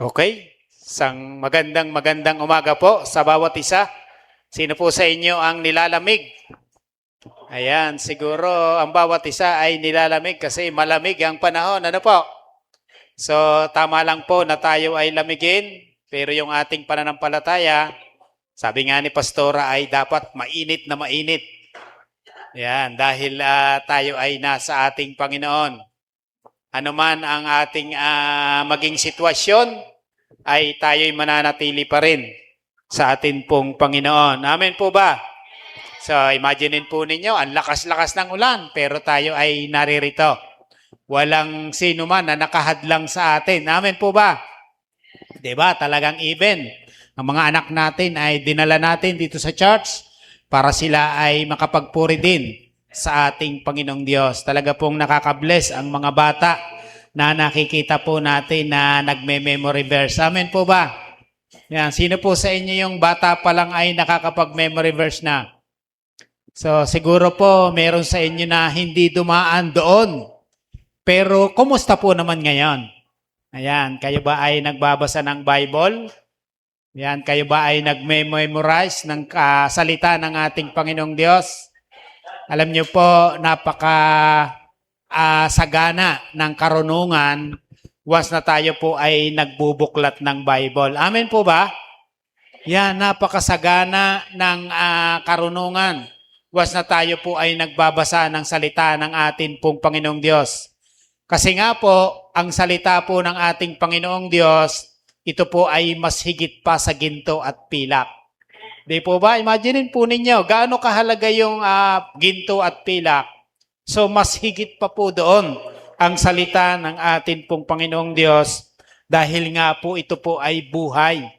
Okay? Isang magandang umaga po sa bawat isa. Sino po sa inyo ang nilalamig? Ayan, siguro ang bawat isa ay nilalamig kasi malamig ang panahon. Ano po? So, tama lang po na tayo ay lamigin, pero yung ating pananampalataya, sabi nga ni Pastora ay dapat mainit na mainit. Ayan, dahil tayo ay nasa ating Panginoon. Ano man ang ating maging sitwasyon, ay tayo'y mananatili pa rin sa atin pong Panginoon. Amen po ba? So, imaginein po ninyo, ang lakas-lakas ng ulan, pero tayo ay naririto. Walang sino man na nakahadlang sa atin. Amen po ba? Diba? Talagang even. Ang mga anak natin ay dinala natin dito sa church para sila ay makapagpuri din sa ating Panginoong Diyos. Talaga pong nakaka-bless ang mga bata na nakikita po natin na nagme-memory verse. Amen po ba? Yan. Sino po sa inyo yung bata pa lang ay nakakapag-memory verse na? So, siguro po meron sa inyo na hindi dumaan doon. Pero, kumusta po naman ngayon? Ayan, kayo ba ay nagbabasa ng Bible? Ayan, kayo ba ay nagme-memorize ng salita ng ating Panginoong Diyos? Alam niyo po, sagana ng karunungan once na tayo po ay nagbubuklat ng Bible. Amen po ba? Yan, napakasagana ng karunungan once na tayo po ay nagbabasa ng salita ng ating pong Panginoong Diyos. Kasi nga po, ang salita po ng ating Panginoong Diyos, ito po ay mas higit pa sa ginto at pilak. Di po ba? Imaginein po ninyo, gaano kahalaga yung ginto at pilak. So, mas higit pa po doon ang salita ng ating pong Panginoong Diyos dahil nga po ito po ay buhay.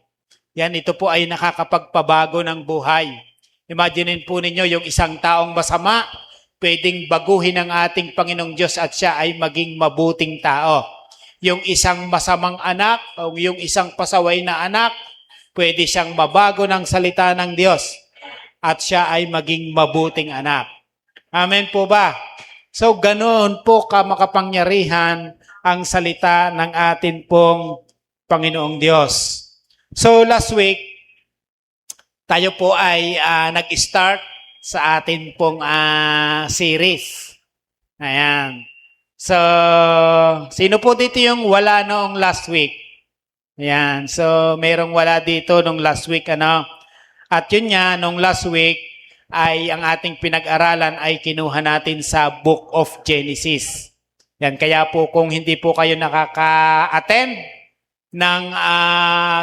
Yan, ito po ay nakakapagpabago ng buhay. Imaginein po ninyo yung isang taong masama, pwedeng baguhin ng ating Panginoong Diyos at siya ay maging mabuting tao. Yung isang masamang anak o yung isang pasaway na anak, pwede siyang mabago ng salita ng Diyos at siya ay maging mabuting anak. Amen po ba? So, ganoon po makapangyarihan ang salita ng atin pong Panginoong Diyos. So, last week, tayo po ay nag-start sa atin pong series. Ayan. So, sino po dito yung wala noong last week? Ayan. So, merong wala dito nung last week, ano? At yun nga, nung last week, ay ang ating pinag-aralan ay kinuha natin sa Book of Genesis. Yan, kaya po kung hindi po kayo nakaka-attend ng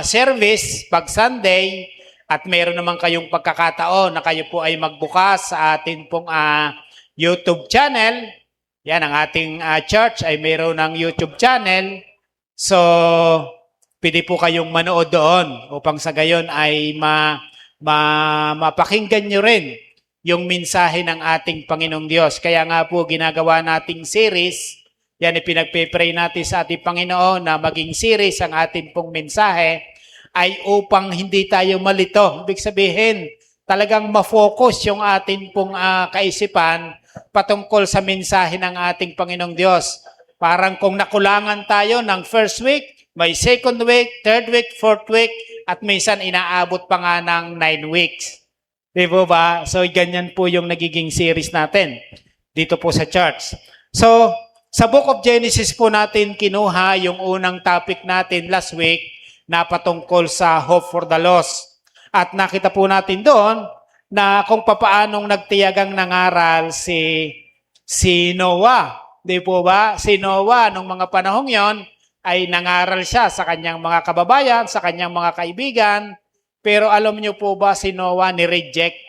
service pag Sunday at meron naman kayong pagkakataon na kayo po ay magbukas sa atin pong YouTube channel, yan, ang ating church ay meron ng YouTube channel. So, pwede po kayong manood doon upang sa gayon ay mapakinggan nyo rin yung mensahe ng ating Panginoong Diyos. Kaya nga po ginagawa nating series, yan ipinagpe-pray natin sa ating Panginoon na maging series ang ating pong mensahe ay upang hindi tayo malito. Ibig sabihin, talagang ma-focus yung ating pong kaisipan patungkol sa mensahe ng ating Panginoong Diyos. Parang kung nakulangan tayo ng first week, may second week, third week, fourth week, at minsan inaabot pa nga ng 9 weeks. Di ba? So, ganyan po yung nagiging series natin dito po sa church. So, sa Book of Genesis po natin kinuha yung unang topic natin last week na patungkol sa hope for the lost. At nakita po natin doon na kung papaanong nagtiyagang nangaral si Noah. Di po ba? Si Noah, nung mga panahong yon, ay nangaral siya sa kanyang mga kababayan, sa kanyang mga kaibigan. Pero alam niyo po ba si Noah ni-reject?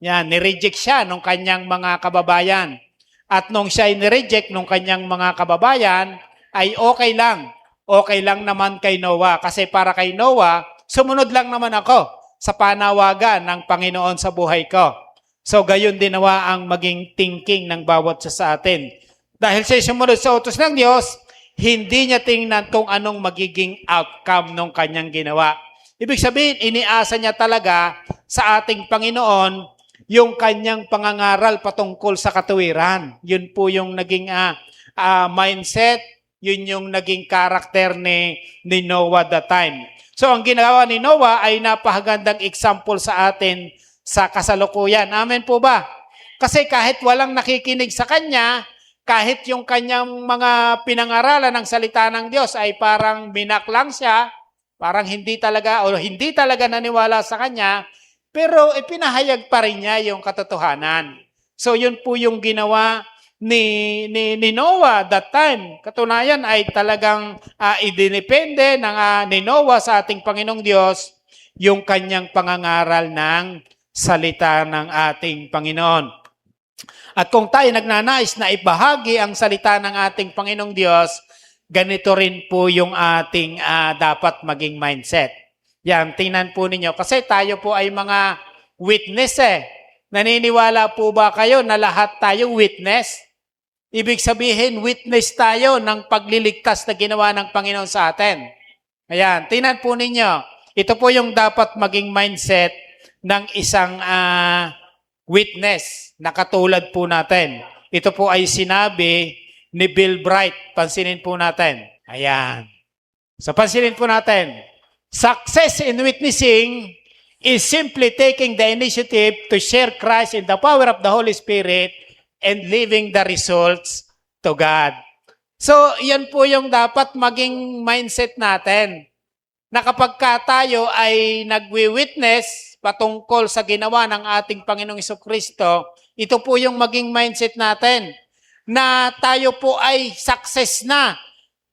Yan, ni-reject siya nung kanyang mga kababayan. At nung siya ay ni-reject nung kanyang mga kababayan, ay okay lang. Okay lang naman kay Noah. Kasi para kay Noah, sumunod lang naman ako sa panawagan ng Panginoon sa buhay ko. So gayon din nawa ang maging thinking ng bawat sa atin. Dahil siya sumunod sa utos ng Diyos, hindi niya tingnan kung anong magiging outcome ng kanyang ginawa. Ibig sabihin, iniasa niya talaga sa ating Panginoon yung kanyang pangangaral patungkol sa katuwiran. Yun po yung naging mindset, Yun yung naging karakter ni Noah that time. So ang ginawa ni Noah ay napakagandang example sa atin sa kasalukuyan. Amen po ba? Kasi kahit walang nakikinig sa kanya, kahit yung kanyang mga pinangaralan ng salita ng Diyos ay parang binaklang siya, parang hindi talaga naniwala sa kanya, pero ipinahayag pa rin niya yung katotohanan. So yun po yung ginawa ni Noah that time. Katunayan ay talagang idinepende ni Noah sa ating Panginoong Diyos yung kanyang pangangaral ng salita ng ating Panginoon. At kung tayo nagnanais na ibahagi ang salita ng ating Panginoong Diyos, ganito rin po yung ating dapat maging mindset. Yan, tingnan po ninyo. Kasi tayo po ay mga witness Naniniwala po ba kayo na lahat tayo witness? Ibig sabihin, witness tayo ng pagliligtas na ginawa ng Panginoon sa atin. Ayan, tingnan po ninyo. Ito po yung dapat maging mindset ng isang witness na katulad po natin. Ito po ay sinabi ni Bill Bright. Pansinin po natin. Ayan. So pansinin po natin. Success in witnessing is simply taking the initiative to share Christ in the power of the Holy Spirit and leaving the results to God. So, yan po yung dapat maging mindset natin. Na kapag tayo ay nagwi-witness patungkol sa ginawa ng ating Panginoong Jesucristo, ito po yung maging mindset natin. Na tayo po ay success na.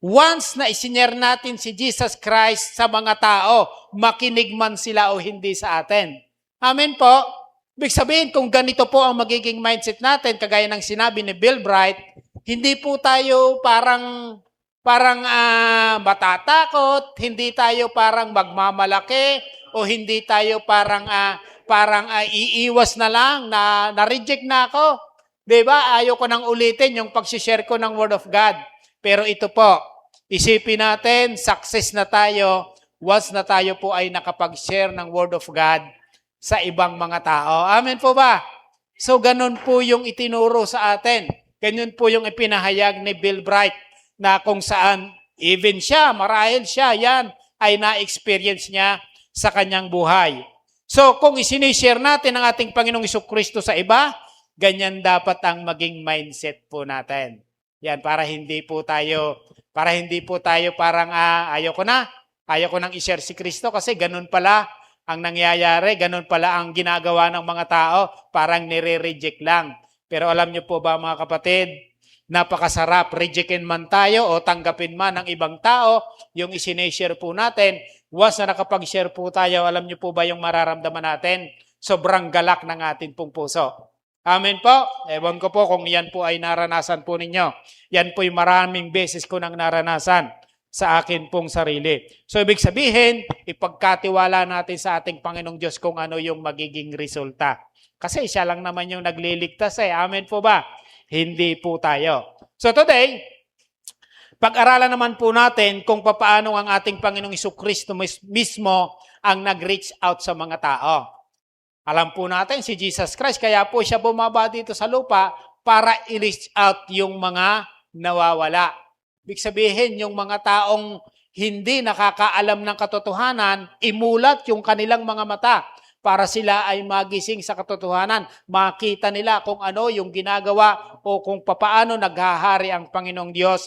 Once na isinyer natin si Jesus Christ sa mga tao, makinig man sila o hindi sa atin. Amen po. Ibig sabihin, kung ganito po ang magiging mindset natin, kagaya ng sinabi ni Bill Bright, hindi po tayo parang matatakot, hindi tayo parang magmamalaki, o hindi tayo parang iiwas na lang, na-reject na ako. Diba? Ayaw ko nang ulitin yung pag-share ko ng Word of God. Pero ito po, isipin natin, success na tayo once na tayo po ay nakapag-share ng Word of God sa ibang mga tao. Amen po ba? So, ganun po yung itinuro sa atin. Ganun po yung ipinahayag ni Bill Bright na kung saan even siya, marahil siya, yan ay na-experience niya sa kanyang buhay. So, kung isinishare natin ang ating Panginoong Jesucristo sa iba, ganyan dapat ang maging mindset po natin. Yan, para hindi po tayo parang ayaw ko nang i-share si Kristo kasi ganun pala ang nangyayari, ganun pala ang ginagawa ng mga tao, parang nire-reject lang. Pero alam niyo po ba mga kapatid, napakasarap, rejectin man tayo o tanggapin man ng ibang tao, yung isineshare po natin, once na nakapag-share po tayo, alam niyo po ba yung mararamdaman natin? Sobrang galak ng ating pong puso. Amen po. Ewan ko po kung yan po ay naranasan po ninyo. Yan po yung maraming beses ko nang naranasan sa akin pong sarili. So, ibig sabihin, ipagkatiwala natin sa ating Panginoong Diyos kung ano yung magiging resulta. Kasi siya lang naman yung nagliligtas Amen po ba? Hindi po tayo. So, today, pag-aralan naman po natin kung paano ang ating Panginoong Jesucristo mismo ang nag-reach out sa mga tao. Alam po natin si Jesus Christ, kaya po siya bumaba dito sa lupa para i-reach out yung mga nawawala. Ibig sabihin, yung mga taong hindi nakakaalam ng katotohanan, imulat yung kanilang mga mata para sila ay magising sa katotohanan. Makita nila kung ano yung ginagawa o kung papaano naghahari ang Panginoong Diyos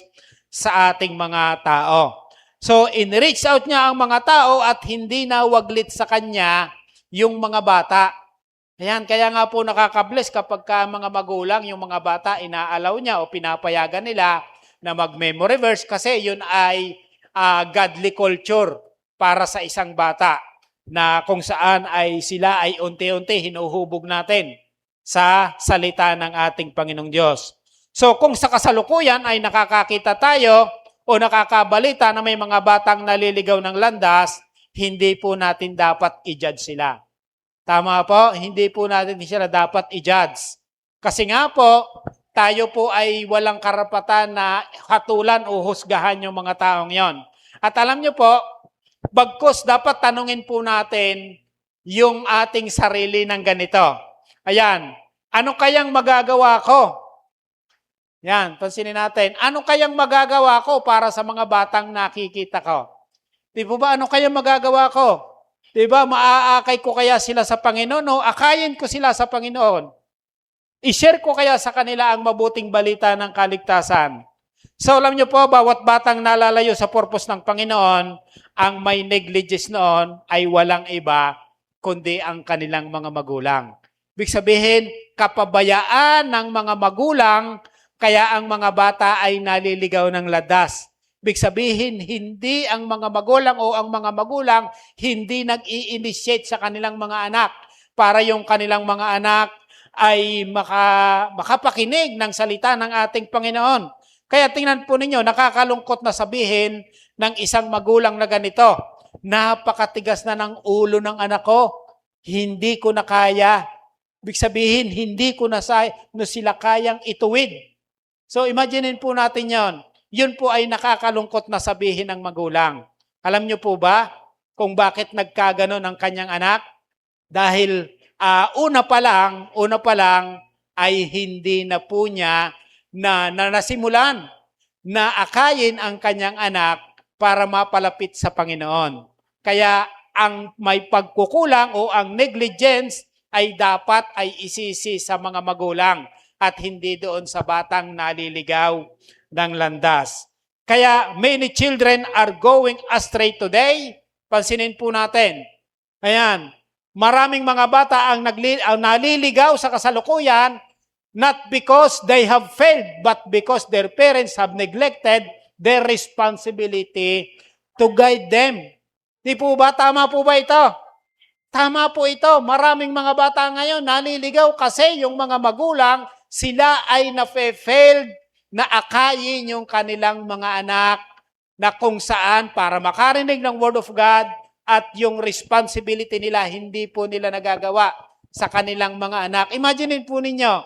sa ating mga tao. So, in-reach out niya ang mga tao at hindi na waglit sa kanya yung mga bata. Ayan, kaya nga po nakaka-bless kapag mga magulang, yung mga bata, inaalaw niya o pinapayagan nila na mag-memory verse kasi yun ay godly culture para sa isang bata na kung saan ay sila ay unti-unti hinuhubog natin sa salita ng ating Panginoong Diyos. So kung sa kasalukuyan ay nakakakita tayo o nakakabalita na may mga batang naliligaw ng landas, hindi po natin dapat i-judge sila. Tama po? Hindi po natin sila dapat i-judge. Kasi nga po, tayo po ay walang karapatan na hatulan o husgahan yung mga taong yon. At alam nyo po, bagkus dapat tanungin po natin yung ating sarili ng ganito. Ayan, ano kayang magagawa ko Yan, pansinin natin. Ano kayang magagawa ko para sa mga batang nakikita ko? Di po ba, ano kayang magagawa ko? Di ba, maaakay ko kaya sila sa Panginoon o akayin ko sila sa Panginoon? I-share ko kaya sa kanila ang mabuting balita ng kaligtasan? So alam niyo po, bawat batang nalalayo sa purpose ng Panginoon, ang may negligence noon ay walang iba kundi ang kanilang mga magulang. Ibig sabihin, kapabayaan ng mga magulang, kaya ang mga bata ay naliligaw ng ladas. Ibig sabihin, hindi ang mga magulang o ang mga magulang hindi nag-i-initiate sa kanilang mga anak para yung kanilang mga anak ay makapakinig ng salita ng ating Panginoon. Kaya tingnan po ninyo, nakakalungkot na sabihin ng isang magulang na ganito, napakatigas na ng ulo ng anak ko, hindi ko na kaya. Ibig sabihin, hindi ko na sila kayang ituwid. So imaginein po natin yon. Yun po ay nakakalungkot na sabihin ng magulang. Alam niyo po ba kung bakit nagkaganon ang kanyang anak? Dahil una pa lang ay hindi na po niya na nasimulan na akayin ang kanyang anak para mapalapit sa Panginoon. Kaya ang may pagkukulang o ang negligence ay dapat ay isisi sa mga magulang at hindi doon sa batang naliligaw ng landas. Kaya many children are going astray today. Pansinin po natin. Ayan, maraming mga bata ang naliligaw sa kasalukuyan not because they have failed, but because their parents have neglected their responsibility to guide them. Di po ba? Tama po ba ito? Tama po ito. Maraming mga bata ngayon naliligaw kasi yung mga magulang, sila ay na-failed na akayin yung kanilang mga anak na kung saan para makarinig ng Word of God at yung responsibility nila, hindi po nila nagagawa sa kanilang mga anak. Imagine po ninyo,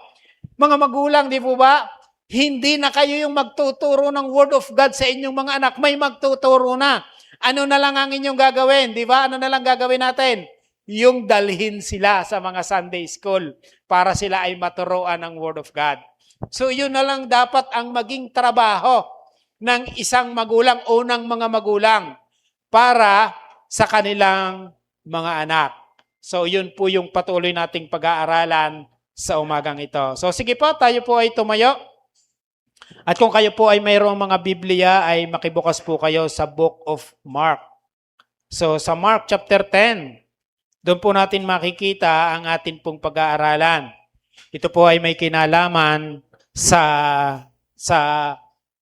mga magulang, di po ba? Hindi na kayo yung magtuturo ng Word of God sa inyong mga anak. May magtuturo na. Ano na lang ang inyong gagawin? Di ba? Ano na lang gagawin natin? Yung dalhin sila sa mga Sunday school para sila ay maturuan ng Word of God. So yun na lang dapat ang maging trabaho ng isang magulang o ng mga magulang para sa kanilang mga anak. So yun po yung patuloy nating pag-aaralan sa umagang ito. So sige po, tayo po ay tumayo. At kung kayo po ay mayroong mga Biblia, ay makibukas po kayo sa Book of Mark. So sa Mark chapter 10, doon po natin makikita ang atin pong pag-aaralan. Ito po ay may kinalaman sa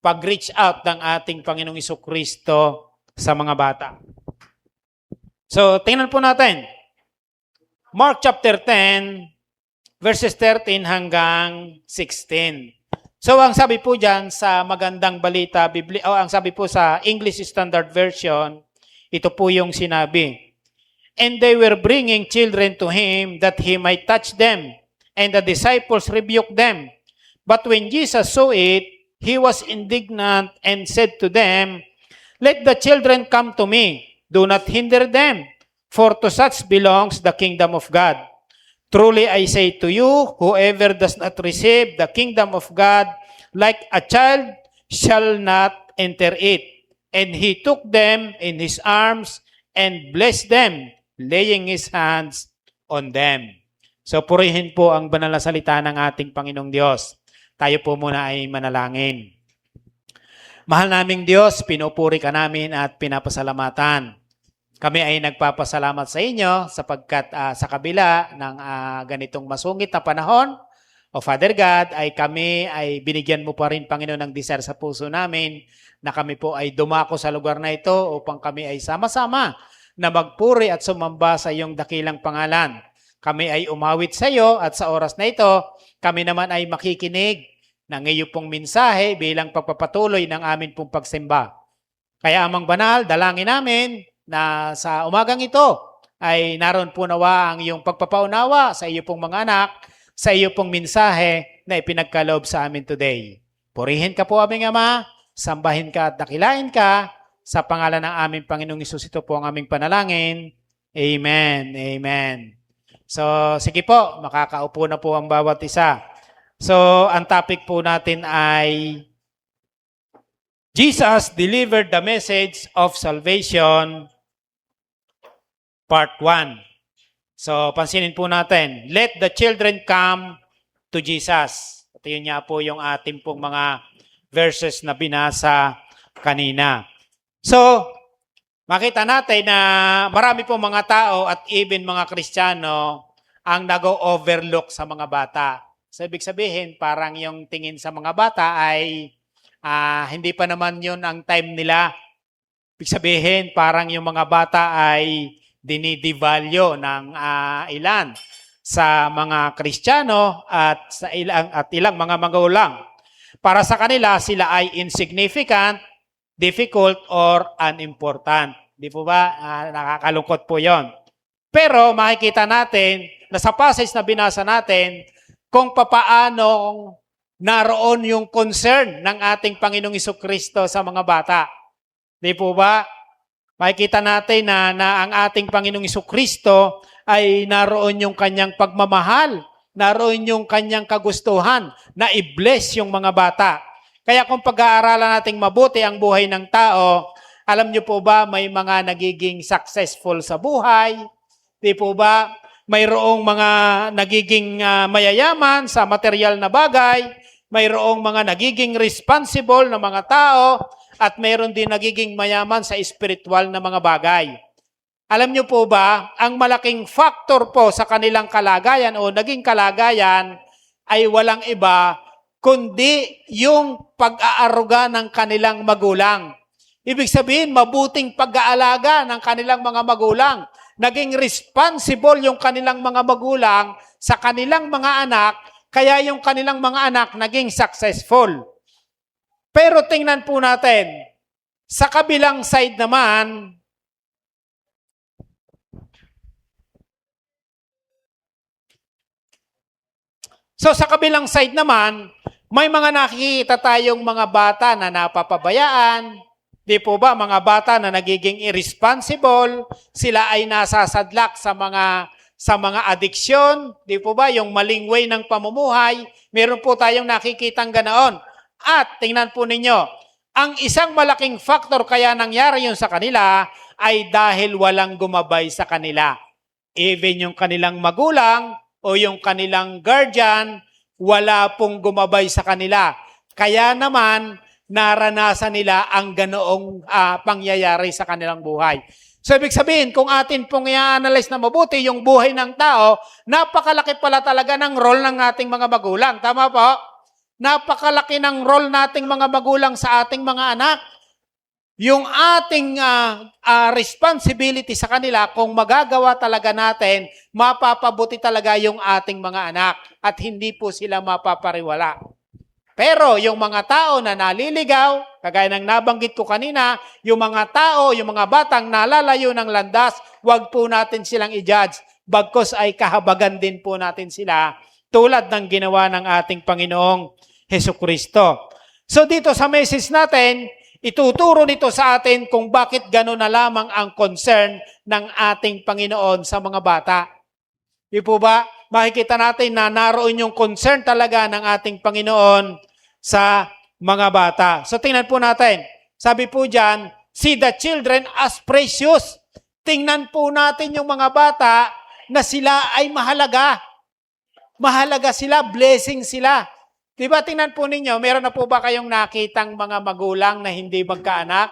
pag-reach out ng ating Panginoong Jesucristo sa mga bata. So tingnan po natin. Mark chapter 10, verses 13 hanggang 16. So ang sabi po diyan sa magandang balita, ang sabi po sa English Standard Version, ito po yung sinabi. And they were bringing children to him that he might touch them, and the disciples rebuked them. But when Jesus saw it, he was indignant and said to them, let the children come to me, do not hinder them, for to such belongs the kingdom of God. Truly I say to you, whoever does not receive the kingdom of God like a child shall not enter it. And he took them in his arms and blessed them, laying his hands on them. So purihin po ang banal na salita ng ating Panginoong Diyos. Tayo po muna ay manalangin. Mahal naming Diyos, pinupuri ka namin at pinapasalamatan. Kami ay nagpapasalamat sa inyo sapagkat sa kabila ng ganitong masungit na panahon, O Father God, ay kami ay binigyan mo pa rin, Panginoon, ng desire sa puso namin na kami po ay dumako sa lugar na ito upang kami ay sama-sama na magpuri at sumamba sa iyong dakilang pangalan. Kami ay umawit sa iyo at sa oras na ito, kami naman ay makikinig ng iyong pong mensahe bilang pagpapatuloy ng amin pong pagsimba. Kaya Amang Banal, dalangin namin na sa umagang ito ay naroon po nawa ang iyong pagpapaunawa sa iyong pong mga anak, sa iyong pong mensahe na ipinagkaloob sa amin today. Purihin ka po aming Ama, sambahin ka at dakilain ka, sa pangalan ng aming Panginoong Hesus, ito po ang aming panalangin. Amen. Amen. So, sige po, makakaupo na po ang bawat isa. So, ang topic po natin ay Jesus delivered the message of salvation, part 1. So, pansinin po natin, let the children come to Jesus. Ito yun nga po yung ating pong mga verses na binasa kanina. So, makita natin na marami pong mga tao at even mga Kristiyano ang nag-overlook sa mga bata. So, ibig sabihin, parang yung tingin sa mga bata ay hindi pa naman yun ang time nila. Ibig sabihin, parang yung mga bata ay dinidevalue ng ilan sa mga Kristiyano at sa ilang mga magulang. Para sa kanila, sila ay insignificant, difficult, or unimportant. Di po ba? Nakakalungkot po yon. Pero makikita natin na sa passage na binasa natin, kung papaano naroon yung concern ng ating Panginoong Jesucristo sa mga bata. Di po ba? Makikita natin na ang ating Panginoong Jesucristo ay naroon yung kanyang pagmamahal, naroon yung kanyang kagustuhan na i-bless yung mga bata. Kaya kung pag-aaralan natin mabuti ang buhay ng tao, alam niyo po ba may mga nagiging successful sa buhay? Di po ba? Mayroong mga nagiging mayayaman sa material na bagay, mayroong mga nagiging responsible na mga tao, at mayroon din nagiging mayaman sa spiritual na mga bagay. Alam niyo po ba, ang malaking factor po sa kanilang kalagayan o naging kalagayan ay walang iba kundi yung pag-aaruga ng kanilang magulang. Ibig sabihin, mabuting pag-aalaga ng kanilang mga magulang. Naging responsible yung kanilang mga magulang sa kanilang mga anak, kaya yung kanilang mga anak naging successful. Pero tingnan po natin, sa kabilang side naman, may mga nakikita tayong mga bata na napapabayaan. Di po ba, mga bata na nagiging irresponsible, sila ay nasasadlak sa mga addiction, di po ba, yung maling way ng pamumuhay, meron po tayong nakikitang ganoon. At tingnan po ninyo, ang isang malaking factor kaya nangyari yun sa kanila ay dahil walang gumabay sa kanila. Even yung kanilang magulang o yung kanilang guardian, wala pong gumabay sa kanila. Kaya naman, naranasan nila ang ganoong pangyayari sa kanilang buhay. So, ibig sabihin, kung atin pong i-analyze na mabuti yung buhay ng tao, napakalaki pala talaga ng role ng ating mga magulang. Tama po? Napakalaki ng role nating mga magulang sa ating mga anak. Yung ating responsibility sa kanila, kung magagawa talaga natin, mapapabuti talaga yung ating mga anak at hindi po sila mapapariwala. Pero yung mga tao na naliligaw, kagaya ng nabanggit ko kanina, yung mga tao, yung mga batang nalalayo ng landas, wag po natin silang i-judge. Bagkus ay kahabagan din po natin sila tulad ng ginawa ng ating Panginoong Hesukristo. So dito sa message natin, ituturo nito sa atin kung bakit gano'n na lamang ang concern ng ating Panginoon sa mga bata. Di po ba? Makikita natin na naroon yung concern talaga ng ating Panginoon sa mga bata. So tingnan po natin. Sabi po dyan, see the children as precious. Tingnan po natin yung mga bata na sila ay mahalaga. Mahalaga sila, blessing sila. Diba, tingnan po ninyo, meron na po ba kayong nakitang mga magulang na hindi magkaanak?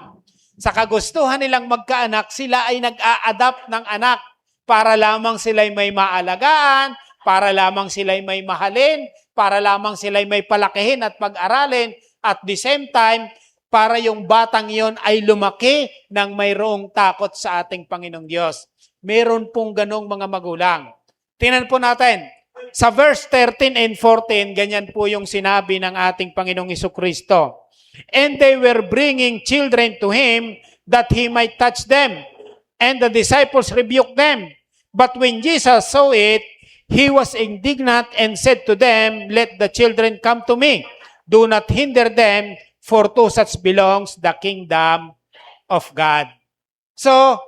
Sa kagustuhan nilang magkaanak, sila ay nag-a-adapt ng anak para lamang sila'y may maalagaan, para lamang sila'y may mahalin, para lamang sila'y may palakihin at pag-aralin, at the same time, para yung batang yon ay lumaki ng mayroong takot sa ating Panginoong Diyos. Meron pong ganong mga magulang. Tingnan po natin. Sa verse 13 and 14, ganyan po yung sinabi ng ating Panginoong Jesucristo. And they were bringing children to him that he might touch them. And the disciples rebuked them. But when Jesus saw it, he was indignant and said to them, let the children come to me. Do not hinder them, for to such belongs the kingdom of God. So,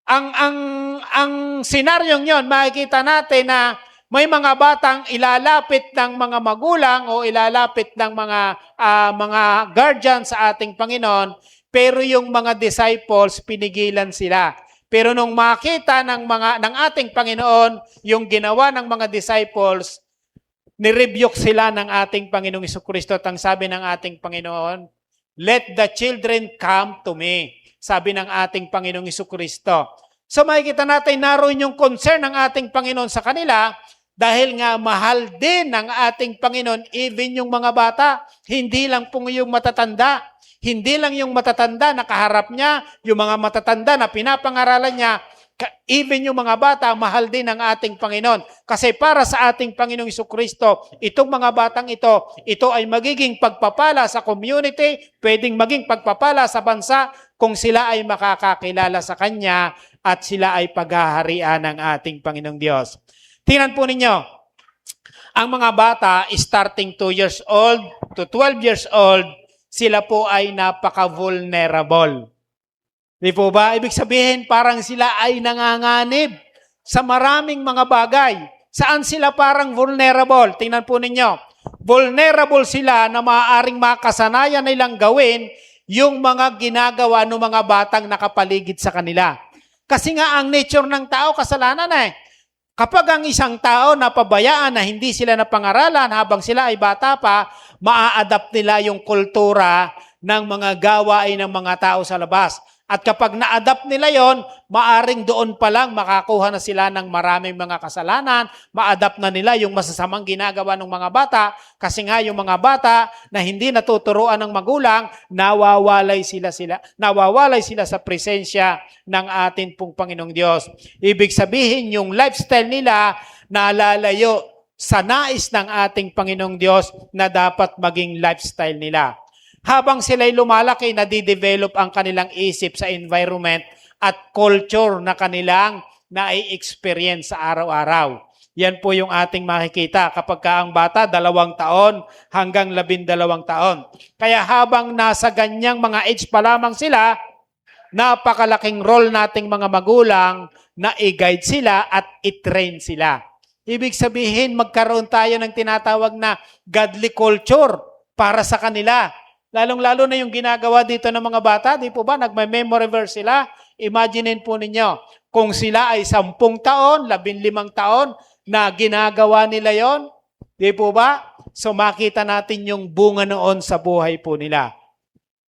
ang senaryong yon, makikita natin na May mga batang ilalapit ng mga magulang o ilalapit ng mga guardian sa ating Panginoon, pero yung mga disciples pinigilan sila. Pero nung makita ng ating Panginoon yung ginawa ng mga disciples, nirebuke sila ng ating Panginoong Jesucristo at ang sabi ng ating Panginoon, "Let the children come to me." Sabi ng ating Panginoong Jesucristo. So makikita natin naroon yung concern ng ating Panginoon sa kanila dahil nga mahal din ng ating Panginoon even yung mga bata, hindi lang po yung matatanda. Hindi lang yung matatanda na kaharap niya, yung mga matatanda na pinapangaralan niya, even yung mga bata, mahal din ng ating Panginoon. Kasi para sa ating Panginoong Jesucristo, itong mga batang ito ay magiging pagpapala sa community, pwedeng maging pagpapala sa bansa kung sila ay makakakilala sa Kanya at sila ay paghaharian ng ating Panginoong Diyos. Tingnan po ninyo, ang mga bata starting 2 years old to 12 years old, sila po ay napaka-vulnerable. Di po ba? Ibig sabihin, parang sila ay nanganganib sa maraming mga bagay. Saan sila parang vulnerable? Tingnan po ninyo. Vulnerable sila na maaaring makasanayan nilang gawin yung mga ginagawa ng mga batang nakapaligid sa kanila. Kasi nga ang nature ng tao, kasalanan eh. Kapag ang isang tao napabayaan na hindi sila napangaralan habang sila ay bata pa, maa-adapt nila yung kultura ng mga gawain ng mga tao sa labas. At kapag na-adapt nila yon, maaring doon pa lang makakuha na sila ng maraming mga kasalanan, ma-adapt na nila yung masasamang ginagawa ng mga bata, kasi nga yung mga bata na hindi natuturuan ng magulang, nawawalay sila sa presensya ng atin pong Panginoong Diyos. Ibig sabihin, yung lifestyle nila nalalayo sa nais ng ating Panginoong Diyos na dapat maging lifestyle nila. Habang sila'y lumalaki, nadidevelop ang kanilang isip sa environment at culture na kanilang na-experience sa araw-araw. Yan po yung ating makikita kapag ang bata 2 taon hanggang 12 taon. Kaya habang nasa ganyang mga age pa lamang sila, napakalaking role nating mga magulang na i-guide sila at i-train sila. Ibig sabihin, magkaroon tayo ng tinatawag na godly culture para sa kanila. Lalong-lalo na yung ginagawa dito ng mga bata, di po ba? Nagme-memory verse sila. Imaginein po ninyo, kung sila ay 10 taon, 15 taon na ginagawa nila yon, di po ba? So makita natin yung bunga noon sa buhay po nila.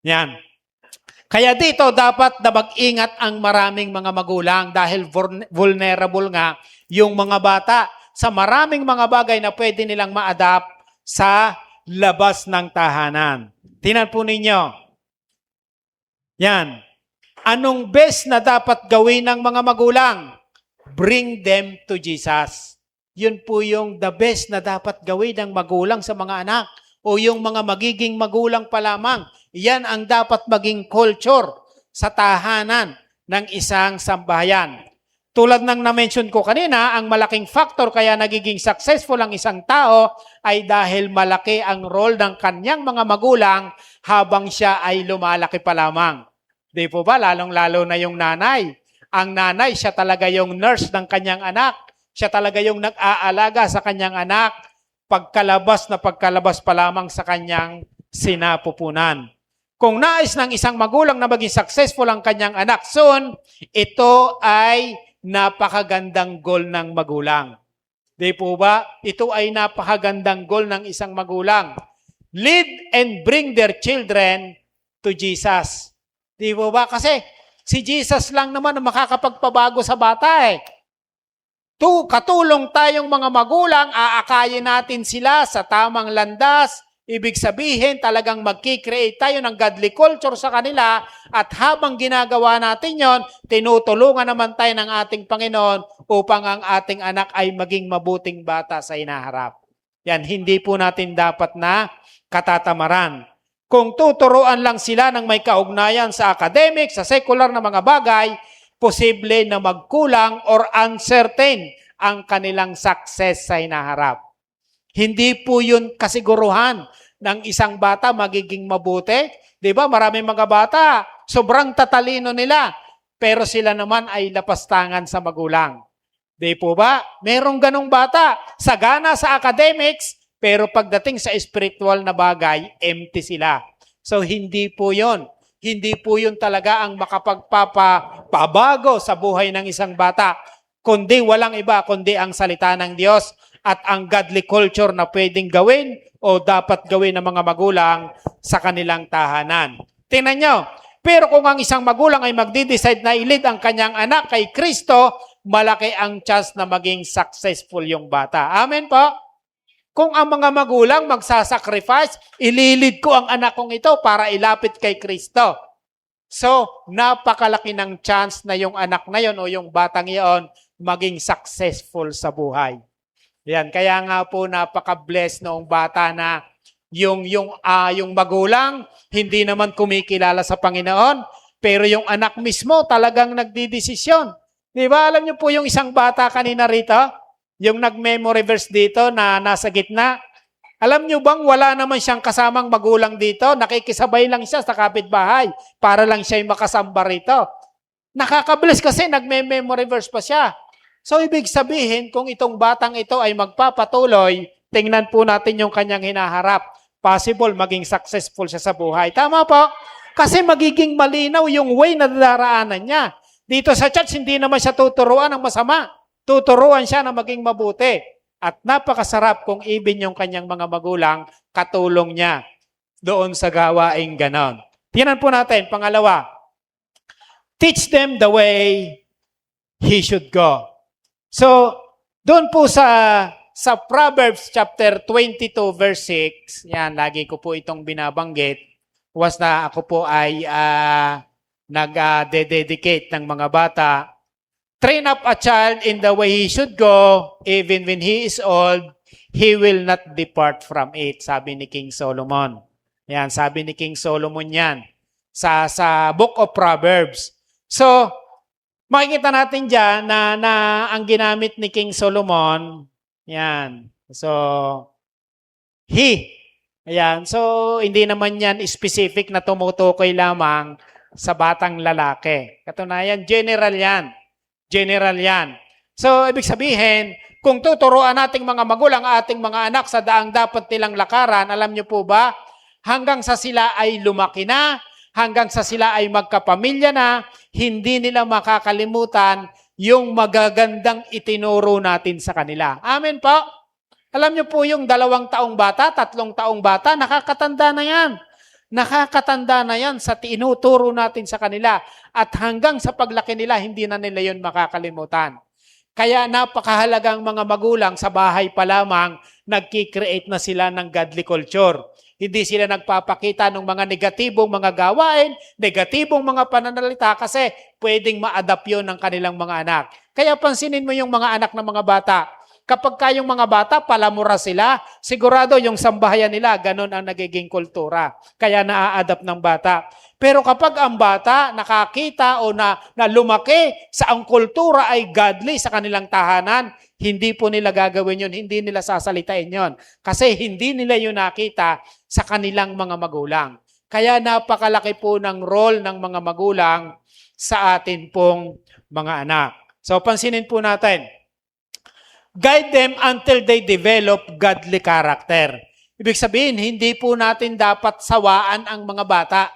Yan. Kaya dito dapat na mag-ingat ang maraming mga magulang dahil vulnerable nga yung mga bata sa maraming mga bagay na pwede nilang ma-adapt sa labas ng tahanan. Tingnan po ninyo. Yan. Anong best na dapat gawin ng mga magulang? Bring them to Jesus. Yun po yung the best na dapat gawin ng magulang sa mga anak o yung mga magiging magulang pa lamang. Yan ang dapat maging culture sa tahanan ng isang sambahayan. Tulad ng na-mention ko kanina, ang malaking factor kaya nagiging successful ang isang tao ay dahil malaki ang role ng kanyang mga magulang habang siya ay lumalaki pa lamang. Di po ba? Lalong-lalo na yung nanay. Ang nanay, siya talaga yung nurse ng kanyang anak. Siya talaga yung nag-aalaga sa kanyang anak pagkalabas pa lamang sa kanyang sinapupunan. Kung nais ng isang magulang na maging successful ang kanyang anak soon, ito ay napakagandang goal ng magulang. Di po ba? Ito ay napakagandang goal ng isang magulang. Lead and bring their children to Jesus. Di po ba? Kasi si Jesus lang naman ang makakapagpabago sa bata eh. Katulong tayong mga magulang, aakayin natin sila sa tamang landas. Ibig sabihin, talagang magkikreate tayo ng godly culture sa kanila at habang ginagawa natin yon, tinutulungan naman tayo ng ating Panginoon upang ang ating anak ay maging mabuting bata sa hinaharap. Yan, hindi po natin dapat na katatamaran. Kung tuturuan lang sila ng may kaugnayan sa academic, sa secular na mga bagay, posible na magkulang or uncertain ang kanilang success sa hinaharap. Hindi po yun kasiguruhan ng isang bata magiging mabuti. Di ba? Maraming mga bata, sobrang tatalino nila, pero sila naman ay lapastangan sa magulang. Di po ba? Merong ganong bata. Sagana sa academics, pero pagdating sa spiritual na bagay, empty sila. So, hindi po yon. Hindi po yun talaga ang makapagpapabago sa buhay ng isang bata. Kundi walang iba, kundi ang salita ng Diyos at ang godly culture na pwedeng gawin o dapat gawin ng mga magulang sa kanilang tahanan. Tingnan nyo, pero kung ang isang magulang ay magdi-decide na ilid ang kanyang anak kay Kristo, malaki ang chance na maging successful yung bata. Amen po? Kung ang mga magulang magsasacrifice, ililid ko ang anak kong ito para ilapit kay Kristo. So, napakalaki ng chance na yung anak na yon o yung batang iyon maging successful sa buhay. Yan, kaya nga po napaka-bless noong bata na yung magulang hindi naman kumikilala sa Panginoon, pero yung anak mismo talagang nagdidesisyon. Di ba? Alam niyo po yung isang bata kanina rito, yung nag-memory verse dito na nasa gitna. Alam niyo bang wala naman siyang kasamang magulang dito? Nakikisabay lang siya sa kapitbahay para lang siya makasamba rito. Nakaka-bless kasi nagme-memory verse pa siya. So, ibig sabihin, kung itong batang ito ay magpapatuloy, tingnan po natin yung kanyang hinaharap. Possible maging successful siya sa buhay. Tama po? Kasi magiging malinaw yung way na daraanan niya. Dito sa church, hindi naman siya tuturuan ng masama. Tuturuan siya na maging mabuti. At napakasarap kung even yung kanyang mga magulang, katulong niya doon sa gawaing ganon. Tingnan po natin, pangalawa. Teach them the way he should go. So, doon po sa Proverbs chapter 22 verse 6, yan, lagi ko po itong binabanggit, was na ako po ay nag-dedicate ng mga bata. Train up a child in the way he should go, even when he is old, he will not depart from it, sabi ni King Solomon. Yan, sabi ni King Solomon yan sa Book of Proverbs. So, makikita natin dyan na ang ginamit ni King Solomon, yan. So, he. Ayan. So, hindi naman yan specific na tumutukoy lamang sa batang lalaki. Katunayan, general yan. General yan. So, ibig sabihin, kung tuturuan nating mga magulang ating mga anak sa daang dapat nilang lakaran, alam niyo po ba, hanggang sa sila ay lumaki na, hanggang sa sila ay magkapamilya na, hindi nila makakalimutan yung magagandang itinuro natin sa kanila. Amen po? Alam niyo po yung 2 taong bata, 3 taong bata, nakakatanda na yan. Nakakatanda na yan sa tinuturo natin sa kanila. At hanggang sa paglaki nila, hindi na nila yun makakalimutan. Kaya napakahalagang mga magulang sa bahay pa lamang, nagki-create na sila ng godly culture. Hindi sila nagpapakita ng mga negatibong mga gawain, negatibong mga pananalita kasi pwedeng ma-adapt yun ng kanilang mga anak. Kaya pansinin mo yung mga anak ng mga bata. Kapag kayong mga bata, palamura sila, sigurado yung sambahayan nila, ganun ang nagiging kultura. Kaya naa-adapt ng bata. Pero kapag ang bata nakakita o na lumaki sa ang kultura ay godly sa kanilang tahanan, hindi po nila gagawin yun, hindi nila sasalitain yun. Kasi hindi nila yun nakita sa kanilang mga magulang. Kaya napakalaki po ng role ng mga magulang sa atin pong mga anak. So pansinin po natin, guide them until they develop godly character. Ibig sabihin, hindi po natin dapat sawaan ang mga bata.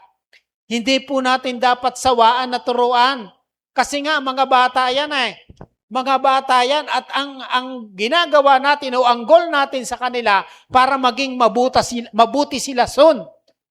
Hindi po natin dapat sawaan na turuan. Kasi nga, mga bata yan eh. Mga bata yan at ang ginagawa natin o ang goal natin sa kanila para maging mabuti sila soon.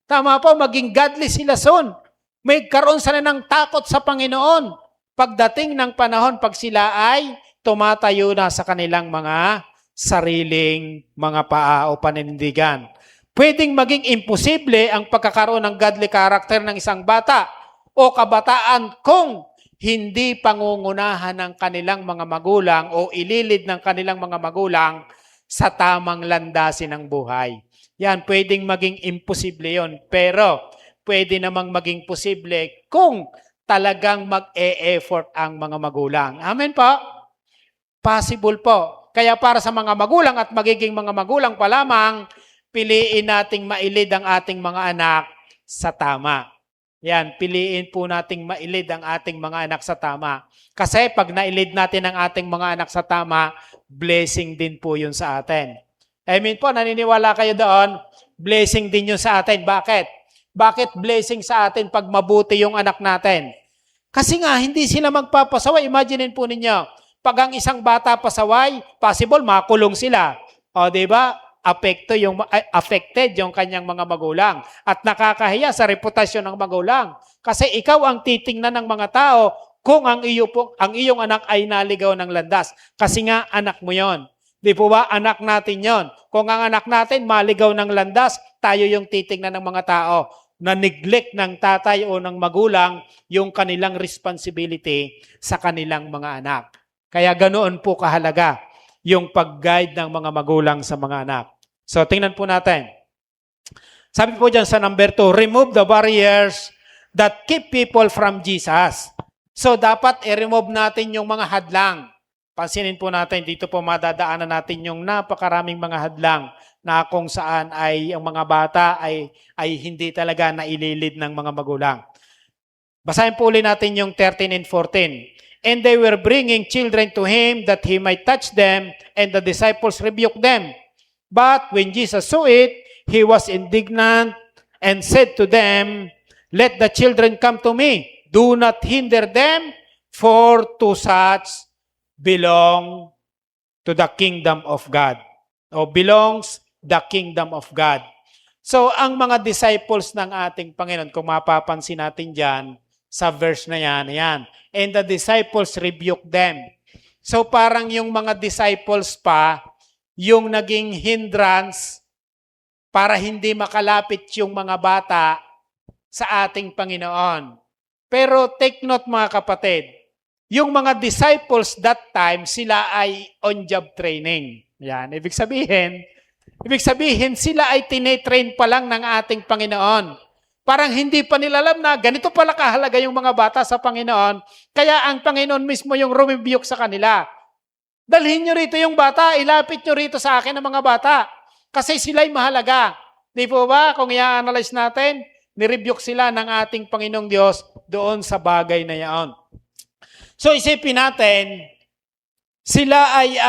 Tama po, maging godly sila soon. May karoon sila ng takot sa Panginoon. Pagdating ng panahon, pag sila ay tumatayo na sa kanilang mga sariling mga paa o panindigan. Pwedeng maging imposible ang pagkakaroon ng godly character ng isang bata o kabataan kung hindi pangungunahan ng kanilang mga magulang o ililid ng kanilang mga magulang sa tamang landasin ng buhay. Yan, pwedeng maging imposible yon, pero pwede namang maging posible kung talagang mag-e-effort ang mga magulang. Amen po? Possible po. Kaya para sa mga magulang at magiging mga magulang pa lamang, piliin nating mailid ang ating mga anak sa tama. Yan, piliin po nating mailid ang ating mga anak sa tama. Kasi pag nailid natin ang ating mga anak sa tama, blessing din po yun sa atin. Amen po, naniniwala kayo doon, blessing din yun sa atin. Bakit? Bakit blessing sa atin pag mabuti yung anak natin? Kasi nga, hindi sila magpapasaway. Imaginin po ninyo, pag ang isang bata pasaway, possible makulong sila. O, di ba? Affected yung kanyang mga magulang. At nakakahiya sa reputasyon ng magulang. Kasi ikaw ang titingnan ng mga tao kung ang iyong anak ay naligaw ng landas. Kasi nga, anak mo yon. Di po ba? Anak natin yon. Kung ang anak natin maligaw ng landas, tayo yung titingnan ng mga tao na neglect ng tatay o ng magulang yung kanilang responsibility sa kanilang mga anak. Kaya ganoon po kahalaga yung pag-guide ng mga magulang sa mga anak. So, tingnan po natin. Sabi po dyan sa number 2, remove the barriers that keep people from Jesus. So, dapat i-remove natin yung mga hadlang. Pansinin po natin, dito po madadaanan natin yung napakaraming mga hadlang na kung saan ay ang mga bata ay hindi talaga naililid ng mga magulang. Basahin po ulit natin yung 13 and 14. And they were bringing children to him that he might touch them, and the disciples rebuked them. But when Jesus saw it, he was indignant and said to them, let the children come to me. Do not hinder them, for to such belong to the kingdom of God. O belongs the kingdom of God. So, ang mga disciples ng ating Panginoon, kung mapapansin natin dyan, sa verse na yan, ayan. And the disciples rebuked them. So, parang yung mga disciples pa, yung naging hindrance para hindi makalapit yung mga bata sa ating Panginoon. Pero take note mga kapatid, yung mga disciples that time, sila ay on-job training. Yan, ibig sabihin sila ay tinetrain pa lang ng ating Panginoon. Parang hindi pa nila alam na ganito pala kahalaga yung mga bata sa Panginoon, kaya ang Panginoon mismo yung rumibuke sa kanila. Dalhin nyo rito yung bata, ilapit nyo rito sa akin ang mga bata. Kasi sila'y mahalaga. Di po ba? Kung i-analyze natin, nirebuke sila ng ating Panginoong Diyos doon sa bagay na yaon. So isipin natin, sila ay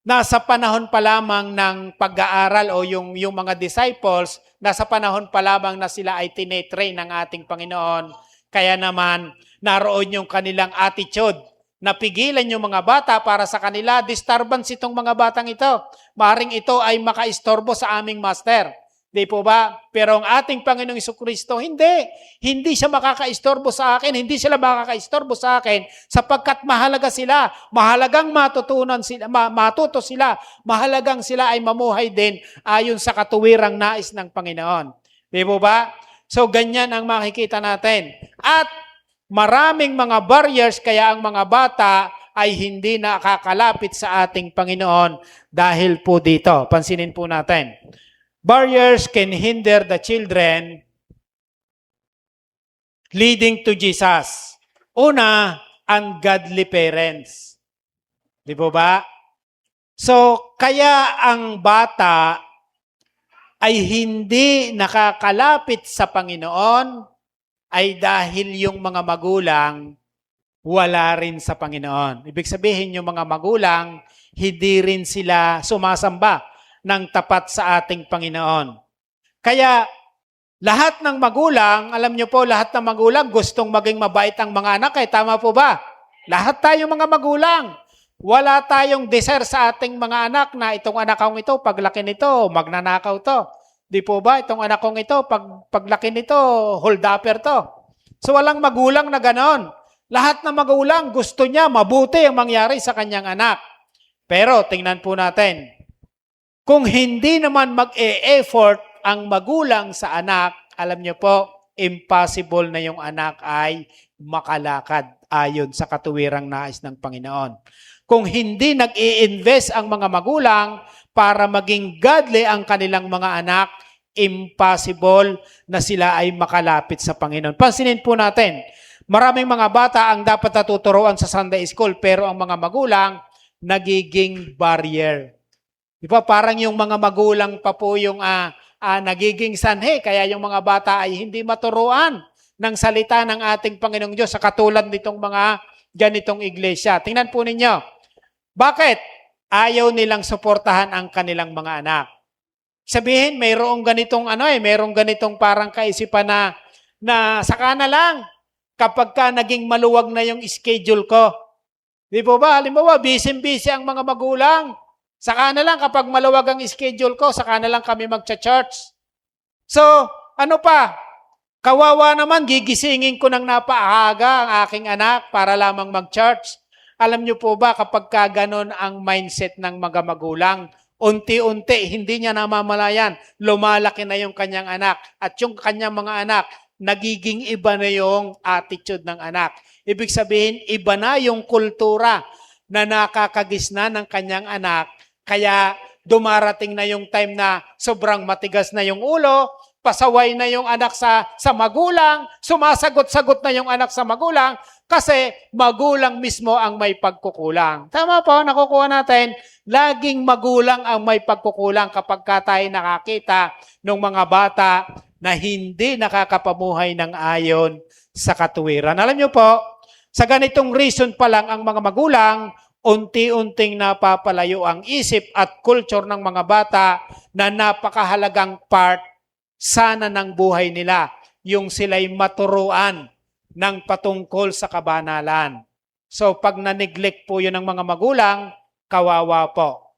nasa panahon pa lamang ng pag-aaral o yung mga disciples, nasa panahon pa lamang na sila ay tinetrain ng ating Panginoon. Kaya naman, naroon yung kanilang attitude. Napigilan yung mga bata para sa kanila, disturbance itong mga batang ito. Maring ito ay makaistorbo sa aming master. Di po ba? Pero ang ating Panginoong Jesucristo, hindi. Hindi siya makakaistorbo sa akin, hindi sila makakaistorbo sa akin sapagkat mahalaga sila. Mahalagang matuto sila. Mahalagang sila ay mamuhay din ayon sa katuwirang nais ng Panginoon. Di po ba? So, ganyan ang makikita natin. At maraming mga barriers kaya ang mga bata ay hindi nakakalapit sa ating Panginoon dahil po dito. Pansinin po natin. Barriers can hinder the children leading to Jesus. Una, ungodly parents. Di po ba? So, kaya ang bata ay hindi nakakalapit sa Panginoon ay dahil yung mga magulang wala rin sa Panginoon. Ibig sabihin yung mga magulang, hindi rin sila sumasamba ng tapat sa ating Panginoon. Kaya lahat ng magulang, alam nyo po, lahat ng magulang gustong maging mabait ang mga anak. Tama po ba? Lahat tayo mga magulang. Wala tayong desire sa ating mga anak na itong anak kong ito, paglaki nito, magnanakaw to. Di po ba? Itong anak kong ito, paglaki nito, hold-upper to. So walang magulang na ganon. Lahat ng magulang gusto niya mabuti ang mangyari sa kanyang anak. Pero tingnan po natin, kung hindi naman mag-e-effort ang magulang sa anak, alam niyo po, impossible na yung anak ay makalakad ayon sa katuwirang nais ng Panginoon. Kung hindi nag-i-invest ang mga magulang para maging godly ang kanilang mga anak, impossible na sila ay makalapit sa Panginoon. Pansinin po natin, maraming mga bata ang dapat natuturuan sa Sunday School, pero ang mga magulang nagiging barrier. Di ba? Parang yung mga magulang pa po yung nagiging sanhi. Kaya yung mga bata ay hindi maturuan ng salita ng ating Panginoong Diyos sa katulad nitong mga ganitong iglesia. Tingnan po ninyo. Bakit? Ayaw nilang suportahan ang kanilang mga anak. Sabihin, mayroong ganitong mayroong ganitong parang kaisipan na saka na lang kapag ka naging maluwag na yung schedule ko. Di po ba? Halimbawa, busy-busy ang mga magulang. Saka na lang kapag maluwag ang schedule ko, saka na lang kami magcha-church. So, ano pa? Kawawa naman, gigisingin ko ng napaaga ang aking anak para lamang mag-church. Alam niyo po ba, kapag ka ganon ang mindset ng mga magulang, unti-unti, hindi niya namamalayan, lumalaki na yung kanyang anak. At yung kanyang mga anak, nagiging iba na yung attitude ng anak. Ibig sabihin, iba na yung kultura na nakakagisna ng kanyang anak. Kaya dumarating na yung time na sobrang matigas na yung ulo, pasaway na yung anak sa magulang, sumasagot-sagot na yung anak sa magulang, kasi magulang mismo ang may pagkukulang. Tama po, nakukuha natin, laging magulang ang may pagkukulang kapag tayo nakakita ng mga bata na hindi nakakapamuhay ng ayon sa katuwiran. Alam niyo po, sa ganitong reason pa lang ang mga magulang, unti-unting napapalayo ang isip at culture ng mga bata na napakahalagang part sana ng buhay nila, yung sila'y maturuan ng patungkol sa kabanalan. So pag na-neglect po yun ng mga magulang, kawawa po.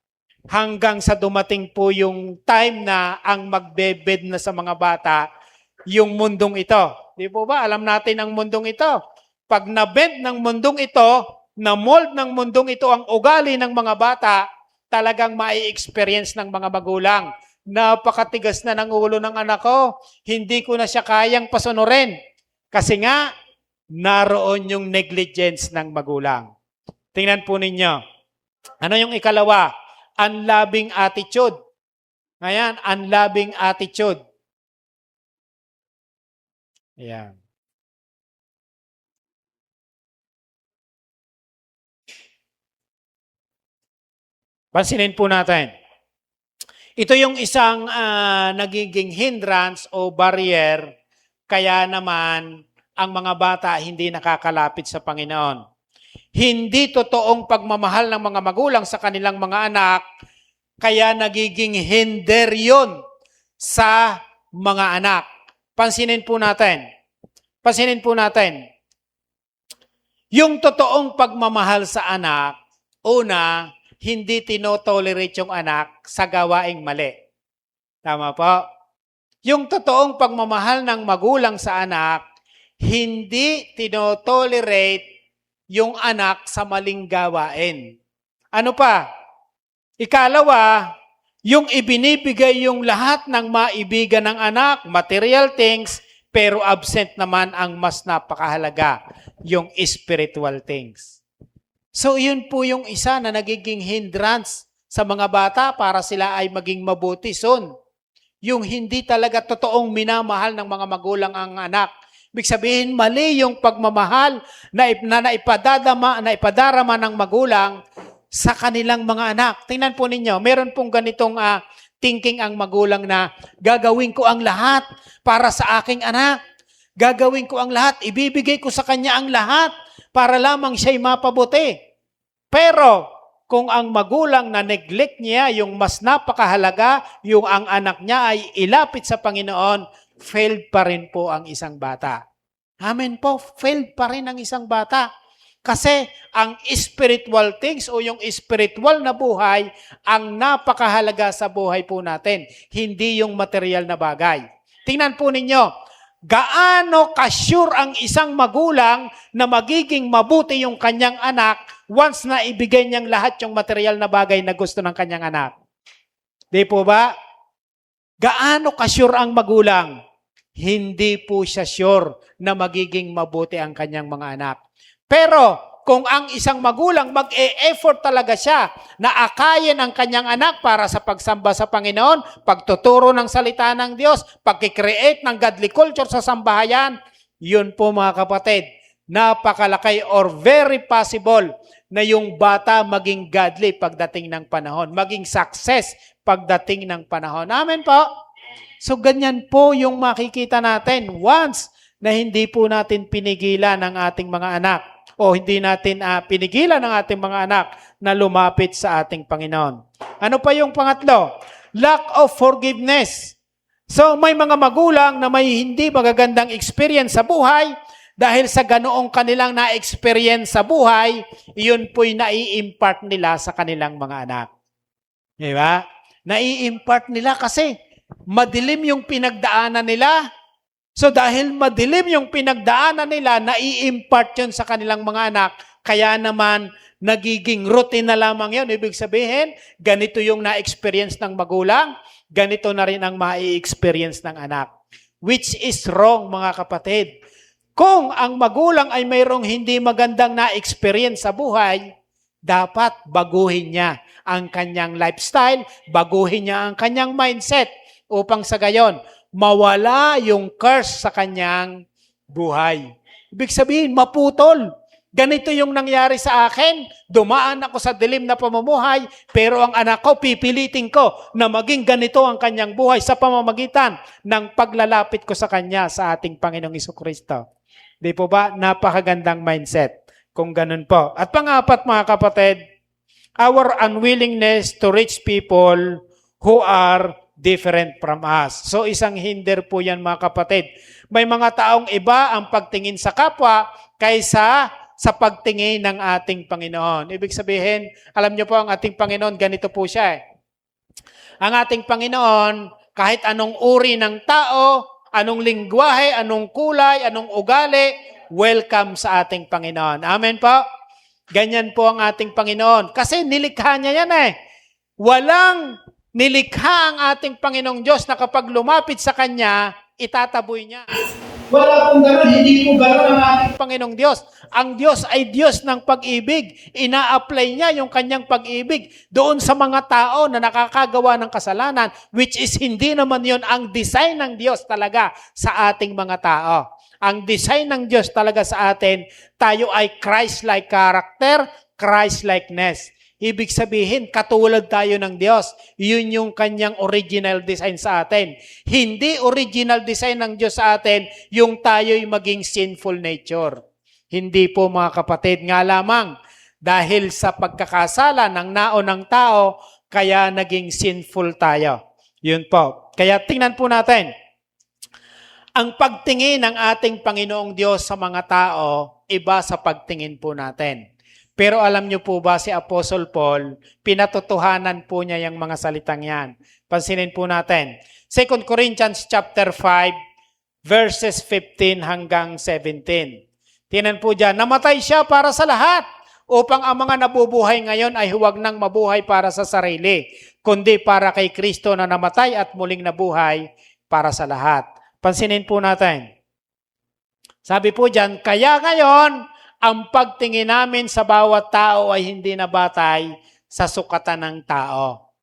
Hanggang sa dumating po yung time na ang magbebed na sa mga bata, yung mundong ito. Di po ba? Alam natin ang mundong ito. Pag na-bend ng mundong ito, na-mold ng mundong ito ang ugali ng mga bata, talagang mai-experience ng mga magulang. Napakatigas na ng ulo ng anak ko. Hindi ko na siya kayang pasunurin. Kasi nga, naroon yung negligence ng magulang. Tingnan po ninyo. Ano yung ikalawa? Unloving attitude. Ngayon, unloving attitude. Ayan. Pansinin po natin. Ito yung isang nagiging hindrance o barrier, kaya naman ang mga bata hindi nakakalapit sa Panginoon. Hindi totoong pagmamahal ng mga magulang sa kanilang mga anak, kaya nagiging hinder yun sa mga anak. Pansinin po natin. Pansinin po natin. Yung totoong pagmamahal sa anak, una, hindi tinotolerate yung anak sa gawaing mali. Tama po? Yung totoong pagmamahal ng magulang sa anak, hindi tinotolerate yung anak sa maling gawain. Ano pa? Ikalawa, yung ibinibigay yung lahat ng maibigan ng anak, material things, pero absent naman ang mas napakahalaga, yung spiritual things. So yun po yung isa na nagiging hindrance sa mga bata para sila ay maging mabuti soon. Yung hindi talaga totoong minamahal ng mga magulang ang anak. Ibig sabihin, mali yung pagmamahal na ipadarama ng magulang sa kanilang mga anak. Tingnan po ninyo, meron pong ganitong thinking ang magulang na gagawin ko ang lahat para sa aking anak. Gagawin ko ang lahat, ibibigay ko sa kanya ang lahat para lamang siya'y mapabuti. Pero kung ang magulang na neglect niya yung mas napakahalaga, yung ang anak niya ay ilapit sa Panginoon, failed pa rin po ang isang bata. Amen po, failed pa rin ang isang bata. Kasi ang spiritual things o yung spiritual na buhay ang napakahalaga sa buhay po natin, hindi yung material na bagay. Tingnan po ninyo, gaano ka-sure ang isang magulang na magiging mabuti yung kanyang anak once na ibigay niyang lahat yung material na bagay na gusto ng kanyang anak. Di po ba? Gaano ka-sure ang magulang? Hindi po siya sure na magiging mabuti ang kanyang mga anak. Pero kung ang isang magulang mag-e-effort talaga siya na akayin ang kanyang anak para sa pagsamba sa Panginoon, pagtuturo ng salita ng Diyos, pagkikreate ng godly culture sa sambahayan, yun po mga kapatid, napakalaki or very possible na yung bata maging godly pagdating ng panahon, maging success pagdating ng panahon. Amen po? So ganyan po yung makikita natin once na hindi po natin pinigilan ang ating mga anak o hindi natin pinigilan ang ating mga anak na lumapit sa ating Panginoon. Ano pa yung pangatlo? Lack of forgiveness. So may mga magulang na may hindi magagandang experience sa buhay dahil sa ganoong kanilang na-experience sa buhay, iyon po'y nai-impart nila sa kanilang mga anak. Di ba? Nai-impart nila kasi madilim yung pinagdaanan nila. So dahil madilim yung pinagdaanan nila, nai-impart yun sa kanilang mga anak. Kaya naman, nagiging routine na lamang yun. Ibig sabihin, ganito yung na-experience ng magulang, ganito na rin ang ma-experience ng anak. Which is wrong, mga kapatid. Kung ang magulang ay mayroong hindi magandang na-experience sa buhay, dapat baguhin niya ang kanyang lifestyle, baguhin niya ang kanyang mindset upang sa gayon, mawala yung curse sa kanyang buhay. Ibig sabihin, maputol. Ganito yung nangyari sa akin. Dumaan ako sa dilim na pamumuhay, pero ang anak ko, pipilitin ko na maging ganito ang kanyang buhay sa pamamagitan ng paglalapit ko sa kanya sa ating Panginoong Jesucristo. Di po ba? Napakagandang mindset kung ganun po. At pang-apat, mga kapatid, our unwillingness to reach people who are different from us. So isang hinder po yan, mga kapatid. May mga taong iba ang pagtingin sa kapwa kaysa sa pagtingin ng ating Panginoon. Ibig sabihin, alam niyo po ang ating Panginoon, ganito po siya. Ang ating Panginoon, kahit anong uri ng tao, anong lingwahe, anong kulay, anong ugali, welcome sa ating Panginoon. Amen po? Ganyan po ang ating Panginoon. Kasi nilikha niya yan eh. Walang nilikha ang ating Panginoong Diyos na kapag lumapit sa Kanya, itataboy niya. Wala pong gano'n, hindi po gano'n ang ating Panginoong Diyos. Ang Diyos ay Diyos ng pag-ibig. Ina-apply niya yung kanyang pag-ibig doon sa mga tao na nakakagawa ng kasalanan, which is hindi naman yun ang design ng Diyos talaga sa ating mga tao. Ang design ng Diyos talaga sa atin, tayo ay Christ-like character, Christ-likeness. Ibig sabihin, katulad tayo ng Diyos. Yun yung kanyang original design sa atin. Hindi original design ng Diyos sa atin, yung tayo'y maging sinful nature. Hindi po, mga kapatid, nga lamang dahil sa pagkakasala ng naonang tao, kaya naging sinful tayo. Yun po. Kaya tingnan po natin. Ang pagtingin ng ating Panginoong Diyos sa mga tao, iba sa pagtingin po natin. Pero alam niyo po ba si Apostle Paul, pinatotohanan po niya yung mga salitang yan. Pansinin po natin. 2 Corinthians chapter 5, verses 15 hanggang 17. Tingnan po dyan, namatay siya para sa lahat, upang ang mga nabubuhay ngayon ay huwag nang mabuhay para sa sarili, kundi para kay Kristo na namatay at muling nabuhay para sa lahat. Pansinin po natin. Sabi po dyan, kaya ngayon, ang pagtingin namin sa bawat tao ay hindi nabatay sa sukatan ng tao.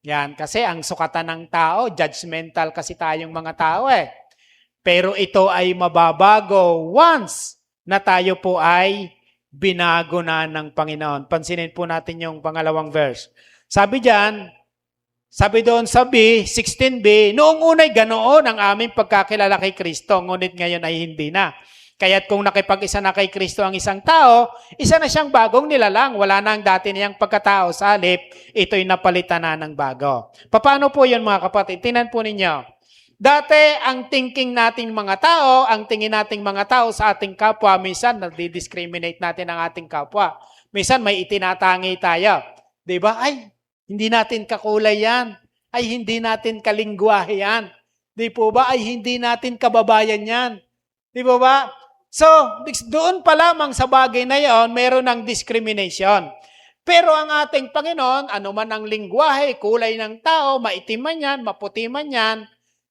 Yan, kasi ang sukatan ng tao, judgmental kasi tayong mga tao eh. Pero ito ay mababago once na tayo po ay binago na ng Panginoon. Pansinin po natin yung pangalawang verse. Sabi diyan, sabi doon sa B, 16b, noong unay ganoon ang aming pagkakilala kay Kristo, ngunit ngayon ay hindi na. Kaya't kung nakipag-isa na kay Kristo ang isang tao, isa na siyang bagong nilalang. Wala na ang dati niyang pagkatao sa halip, ito'y napalitan na ng bago. Paano po yun, mga kapatid? Tingnan po ninyo. Dati, ang thinking nating mga tao, ang tingin nating mga tao sa ating kapwa, minsan nagdi-discriminate natin ang ating kapwa. Minsan may itinatangi tayo. Diba? Ay, hindi natin kakulay yan. Ay, hindi natin kalingwahe yan. Di po ba? Ay, hindi natin kababayan yan. Di po ba? So, doon pa lamang sa bagay na yon, meron ng discrimination. Pero ang ating Panginoon, anuman ang lingwahe, kulay ng tao, maitim man yan, maputi man yan,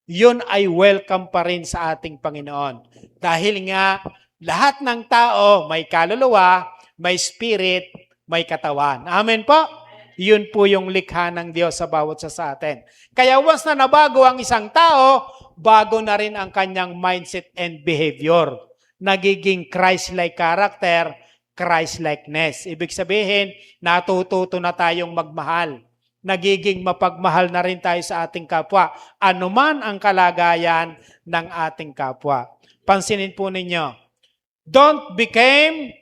yun ay welcome pa rin sa ating Panginoon. Dahil nga, lahat ng tao may kaluluwa, may spirit, may katawan. Amen po? Yun po yung likha ng Diyos sa bawat sa atin. Kaya once na nabago ang isang tao, bago na rin ang kanyang mindset and behavior. Nagiging Christ-like character, Christ-likeness. Ibig sabihin, natututo na tayong magmahal. nagiging mapagmahal na rin tayo sa ating kapwa. Anuman ang kalagayan ng ating kapwa. Pansinin po ninyo, don't become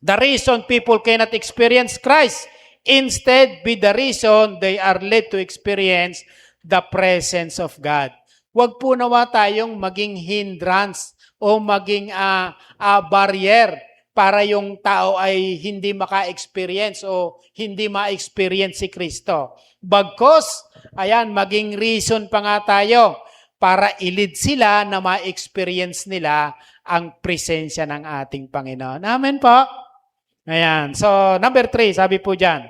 the reason people cannot experience Christ. Instead, be the reason they are led to experience the presence of God. Huwag po nawa tayong maging hindrance o maging barrier para yung tao ay hindi maka-experience o hindi ma-experience si Kristo. Bagkos, maging reason pa nga tayo para ilid sila na ma-experience nila ang presensya ng ating Panginoon. Amen po? Ayan. So, number 3, sabi po dyan,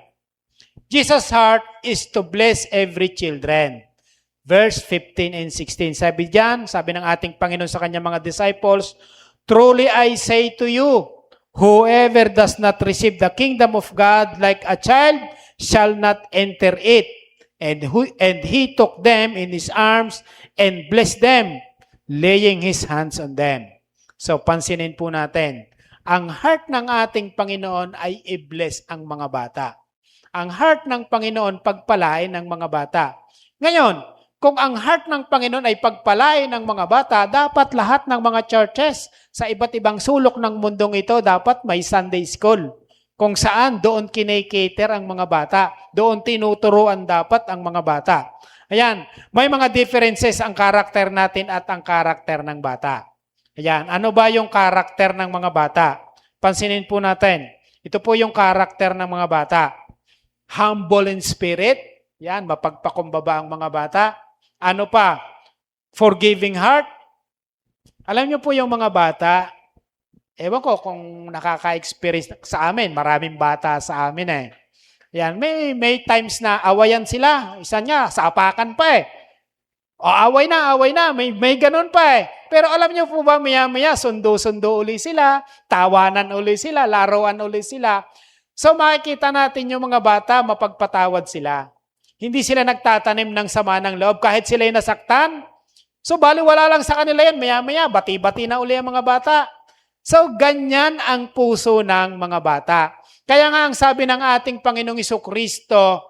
Jesus' heart is to bless every children. Verse 15 and 16. Sabi ng ating Panginoon sa kanyang mga disciples, truly I say to you, whoever does not receive the kingdom of God like a child shall not enter it. And he took them in his arms and blessed them, laying his hands on them. So, pansinin po natin, ang heart ng ating Panginoon ay i-bless ang mga bata. Ang heart ng Panginoon, pagpalain ng mga bata. Ngayon, kung ang heart ng Panginoon ay pagpalain ng mga bata, dapat lahat ng mga churches sa iba't ibang sulok ng mundong ito, dapat may Sunday school. Kung saan doon kinikater ang mga bata. Doon tinuturuan dapat ang mga bata. Ayan, may mga differences ang karakter natin at ang karakter ng bata. Ayan, ano ba yung karakter ng mga bata? Pansinin po natin. Ito po yung karakter ng mga bata. Humble in spirit. Yan, mapagpakumbaba ang mga bata. Ano pa? Forgiving heart. Alam niyo po yung mga bata, ewan ko kung nakaka-experience sa amin, maraming bata sa amin eh. Yan, may times na awayan sila. Isa niya, sa apakan pa eh. O away na, may ganun pa eh. Pero alam niyo po ba, maya-maya, sundo-sundo uli sila, tawanan uli sila, laruan uli sila. So makikita natin yung mga bata, mapagpatawad sila. Hindi sila nagtatanim ng sama ng loob kahit sila'y nasaktan. So baliwala lang sa kanila yan, maya-maya, bati-bati na uli ang mga bata. So ganyan ang puso ng mga bata. Kaya nga ang sabi ng ating Panginoong Jesucristo,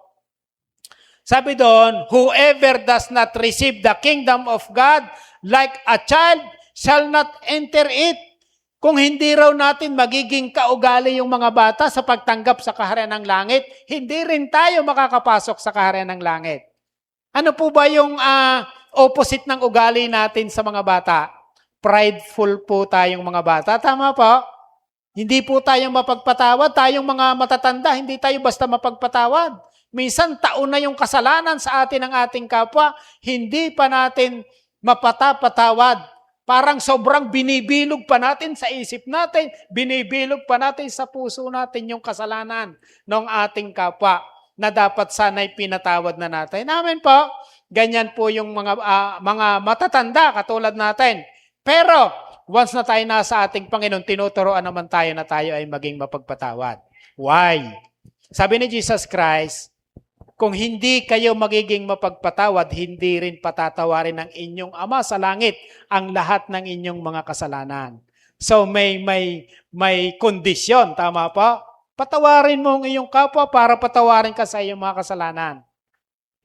sabi doon, whoever does not receive the kingdom of God like a child shall not enter it. Kung hindi raw natin magiging kaugali yung mga bata sa pagtanggap sa kaharian ng langit, hindi rin tayo makakapasok sa kaharian ng langit. Ano po ba yung opposite ng ugali natin sa mga bata? Prideful po tayong mga bata. Tama po? Hindi po tayong mapagpatawad. Tayong mga matatanda, hindi tayo basta mapagpatawad. Minsan, taon na yung kasalanan sa atin ng ating kapwa, hindi pa natin mapatawad. Parang sobrang binibilog pa natin sa isip natin, binibilog pa natin sa puso natin yung kasalanan ng ating kapwa na dapat sana'y pinatawad na natin. Amen po. Ganyan po yung mga matatanda katulad natin. Pero, once na tayo nasa ating Panginoon, tinuturoan naman tayo na tayo ay maging mapagpatawad. Why? Sabi ni Jesus Christ, kung hindi kayo magiging mapagpatawad, hindi rin patatawarin ng inyong Ama sa langit ang lahat ng inyong mga kasalanan. So may kondisyon, tama po? Patawarin mo ang iyong kapwa para patawarin ka sa iyong mga kasalanan.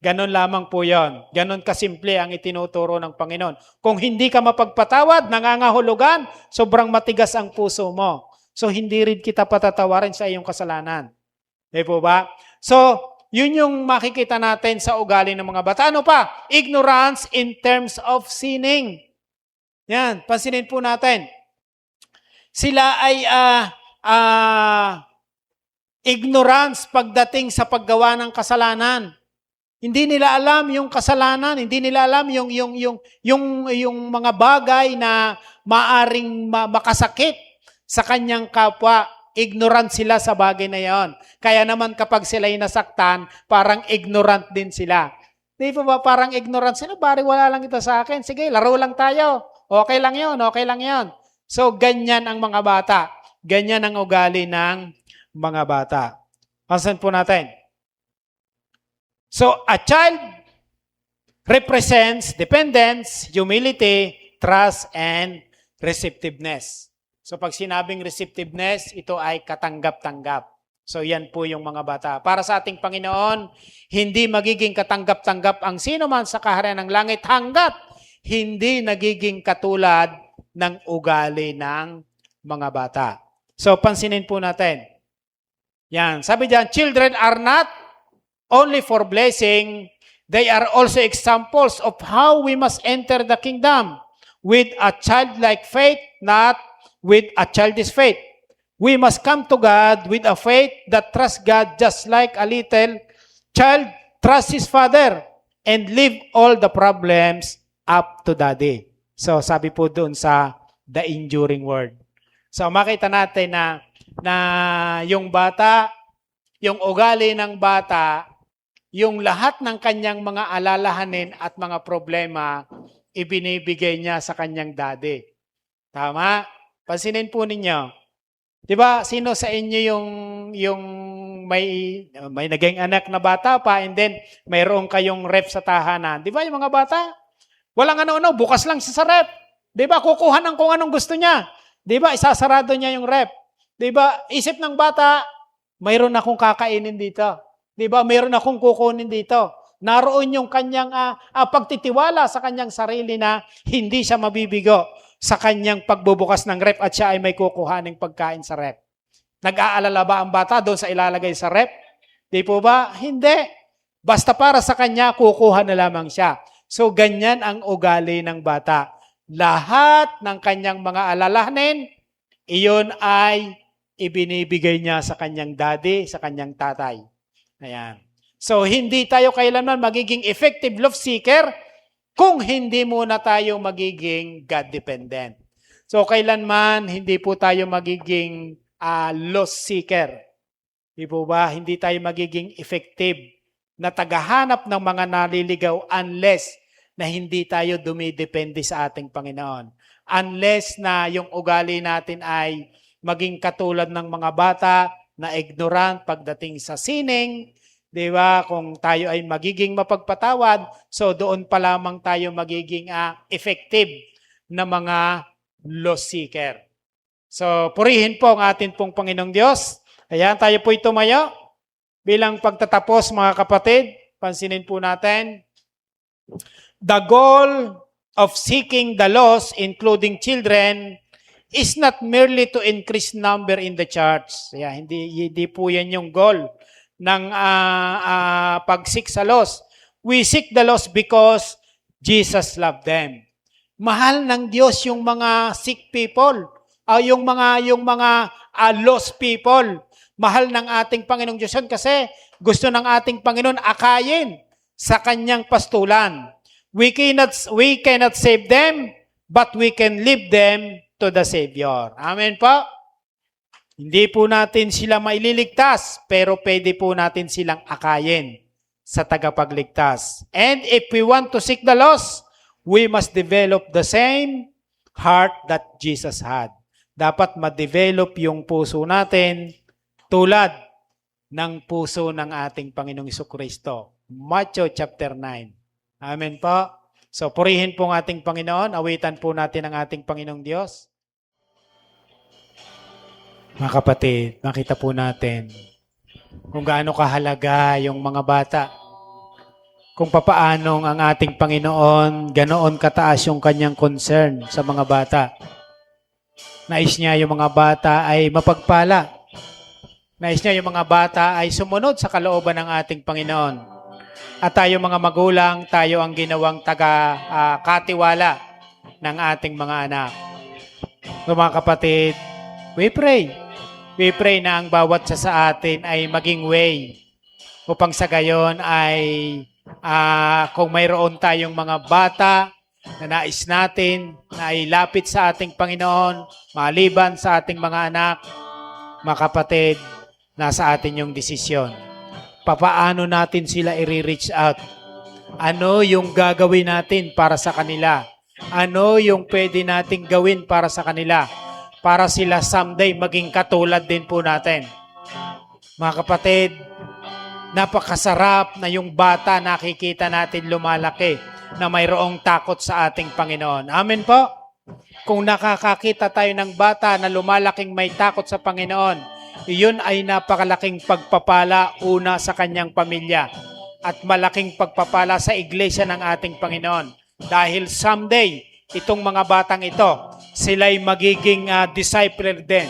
Ganon lamang po yon. Ganon kasimple ang itinuturo ng Panginoon. Kung hindi ka mapagpatawad, nangangahulugan, sobrang matigas ang puso mo. So hindi rin kita patatawarin sa iyong kasalanan. Di po ba? So, yun yung makikita natin sa ugali ng mga bata. Ano pa? Ignorance in terms of sinning. Yan, pansinin po natin. Sila ay ignorance pagdating sa paggawa ng kasalanan. Hindi nila alam yung kasalanan, hindi nila alam yung mga bagay na maaring makasakit sa kanyang kapwa. Ignorant sila sa bagay na yon. Kaya naman kapag sila'y nasaktan, parang ignorant din sila. Di ba parang ignorant sila? Bari wala lang ito sa akin. Sige, laro lang tayo. Okay lang yon, okay lang yon. So, ganyan ang mga bata. Ganyan ang ugali ng mga bata. Pasan po natin. So, a child represents dependence, humility, trust, and receptiveness. So pag sinabing receptiveness, ito ay katanggap-tanggap. So yan po yung mga bata. Para sa ating Panginoon, hindi magiging katanggap-tanggap ang sino man sa kaharian ng langit hanggat hindi nagiging katulad ng ugali ng mga bata. So pansinin po natin. Yan, sabi diyan, children are not only for blessing, they are also examples of how we must enter the kingdom with a childlike faith, not with a childish faith. We must come to God with a faith that trusts God just like a little child trusts his father and leave all the problems up to daddy. So sabi po doon sa the enduring word. So makita natin na yung bata, yung ugali ng bata, yung lahat ng kanyang mga alalahanin at mga problema, ibinibigay niya sa kanyang daddy. Tama? Pansinin po ninyo. 'Di ba? Sino sa inyo yung may naging anak na bata pa and then mayroon kayong ref sa tahanan? 'Di ba yung mga bata? Walang ano-ano, bukas lang siya sa ref. 'Di ba? Kukuha ng kung anong gusto niya. 'Di ba? Isasarado niya yung ref. 'Di ba? Isip ng bata, mayroon akong kakainin dito. 'Di ba? Mayroon akong kukunin dito. Naroon yung kanyang pagtitiwala sa kanyang sarili na hindi siya mabibigo sa kanyang pagbubukas ng ref at siya ay may kukuhaning pagkain sa ref. Nag-aalala ba ang bata doon sa ilalagay sa ref? Di po ba? Hindi. Basta para sa kanya, kukuha na lamang siya. So, ganyan ang ugali ng bata. Lahat ng kanyang mga alalahanin, iyon ay ibinibigay niya sa kanyang daddy, sa kanyang tatay. Ayan. So, hindi tayo kailanman magiging effective love seeker kung hindi muna tayo magiging God-dependent. So, kailanman hindi po tayo magiging loss seeker. Di po ba? Hindi tayo magiging effective na tagahanap ng mga naliligaw unless na hindi tayo dumidepende sa ating Panginoon. Unless na yung ugali natin ay maging katulad ng mga bata na ignorant pagdating sa sining. Di ba? Kung tayo ay magiging mapagpatawad, so doon pa lamang tayo magiging effective na mga loss seeker. So, purihin po ang atin pong Panginoong Diyos. Ayan, tayo po'y tumayo. Bilang pagtatapos, mga kapatid, pansinin po natin. The goal of seeking the lost, including children, is not merely to increase number in the church. Ayan, hindi po yan yung goal ng pag-seek sa lost. We seek the lost because Jesus loved them. Mahal ng Diyos yung mga sick people, yung mga lost people. Mahal ng ating Panginoong Diyos yun kasi gusto ng ating Panginoon akayin sa kanyang pastulan. We cannot save them, but we can lead them to the Savior. Amen po? Hindi po natin sila maililigtas, pero pwede po natin silang akayin sa tagapagligtas. And if we want to seek the lost, we must develop the same heart that Jesus had. Dapat ma-develop yung puso natin tulad ng puso ng ating Panginoong Jesucristo. Matthew chapter 9. Amen po. So, purihin po ang ating Panginoon. Awitan po natin ang ating Panginoong Diyos. Mga kapatid, makita po natin kung gaano kahalaga yung mga bata. Kung papaanong ang ating Panginoon, ganoon kataas yung kanyang concern sa mga bata. Nais niya yung mga bata ay mapagpala. Nais niya yung mga bata ay sumunod sa kalooban ng ating Panginoon. At tayo mga magulang, tayo ang ginawang katiwala ng ating mga anak. So mga kapatid, we pray. We pray na ang bawat sa atin ay maging way upang sa gayon ay kung mayroon tayong mga bata na nais natin na ilapit sa ating Panginoon, maliban sa ating mga anak, mga kapatid, nasa atin yung desisyon. Papaano natin sila i-reach out? Ano yung gagawin natin para sa kanila? Ano yung pwede nating gawin para sa kanila? Para sila someday maging katulad din po natin. Mga kapatid, napakasarap na yung bata nakikita natin lumalaki na mayroong takot sa ating Panginoon. Amen po? Kung nakakakita tayo ng bata na lumalaking may takot sa Panginoon, iyon ay napakalaking pagpapala una sa kanyang pamilya at malaking pagpapala sa iglesia ng ating Panginoon. Dahil someday, itong mga batang ito, sila'y magiging discipler din.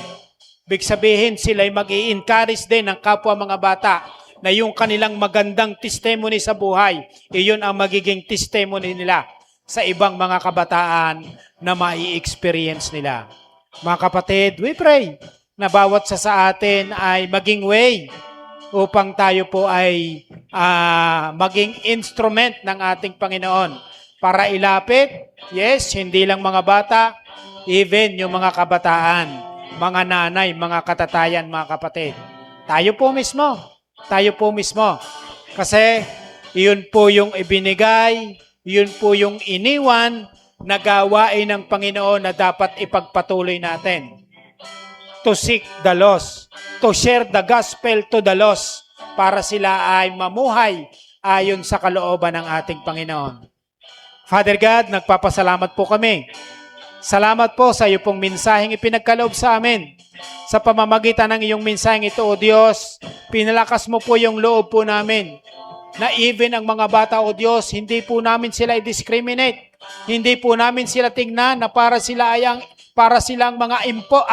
Big sabihin, sila'y mag-i-encourage din ng kapwa mga bata na yung kanilang magandang testimony sa buhay, iyon ang magiging testimony nila sa ibang mga kabataan na mai-experience nila. Mga kapatid, we pray na bawat sa atin ay maging way upang tayo po ay maging instrument ng ating Panginoon para ilapit, yes, hindi lang mga bata, even yung mga kabataan, mga nanay, mga katatayan, mga kapatid. Tayo po mismo. Kasi iyon po yung ibinigay, yun po yung iniwan na gawain ng Panginoon na dapat ipagpatuloy natin. To seek the lost, to share the gospel to the lost, para sila ay mamuhay ayon sa kalooban ng ating Panginoon. Father God, nagpapasalamat po kami. Salamat po sa iyo pong mensaheng ipinagkaloob sa amin. Sa pamamagitan ng iyong mensaheng ito, O Diyos, pinalakas mo po yung loob po namin na even ang mga bata, O Diyos, hindi po namin sila i-discriminate. Hindi po namin sila tingnan na para silang mga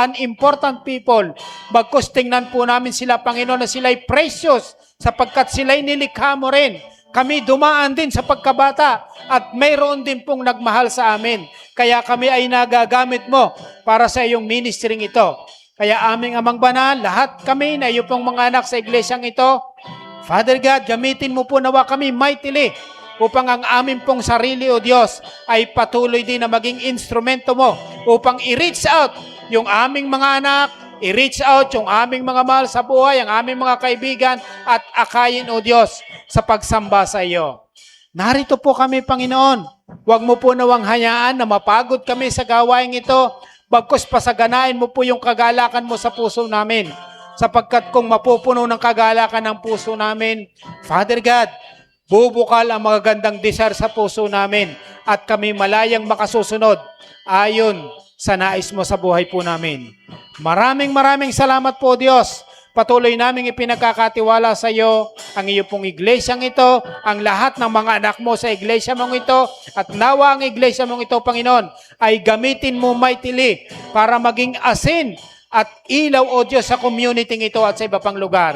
unimportant people. Bagkus tingnan po namin sila, Panginoon, na sila'y precious sapagkat sila'y nilikha mo rin. Kami dumaan din sa pagkabata at mayroon din pong nagmahal sa amin. Kaya kami ay nagagamit mo para sa iyong ministering ito. Kaya aming Amang Banal, lahat kami na iyo pong mga anak sa iglesyang ito, Father God, gamitin mo po nawa kami mightily upang ang amin pong sarili, O Diyos, ay patuloy din na maging instrumento mo upang i-reach out yung aming mga anak, i-reach out yung aming mga mahal sa buhay, ang aming mga kaibigan, at akayin, O Diyos, sa pagsamba sa iyo. Narito po kami, Panginoon. Huwag mo po nawang hayaan na mapagod kami sa gawain ito, bagkus pasaganain mo po yung kagalakan mo sa puso namin. Sapagkat kung mapupuno ng kagalakan ng puso namin, Father God, bubukal ang magagandang desire sa puso namin at kami malayang makasusunod ayon sa nais mo sa buhay po namin. Maraming salamat po, Diyos. Patuloy naming ipinagkakatiwala sa iyo ang iyo pong iglesyang ito, ang lahat ng mga anak mo sa iglesia mong ito, at nawa ang iglesia mong ito, Panginoon, ay gamitin mo mightily para maging asin at ilaw, O Diyos, sa community ito at sa iba pang lugar.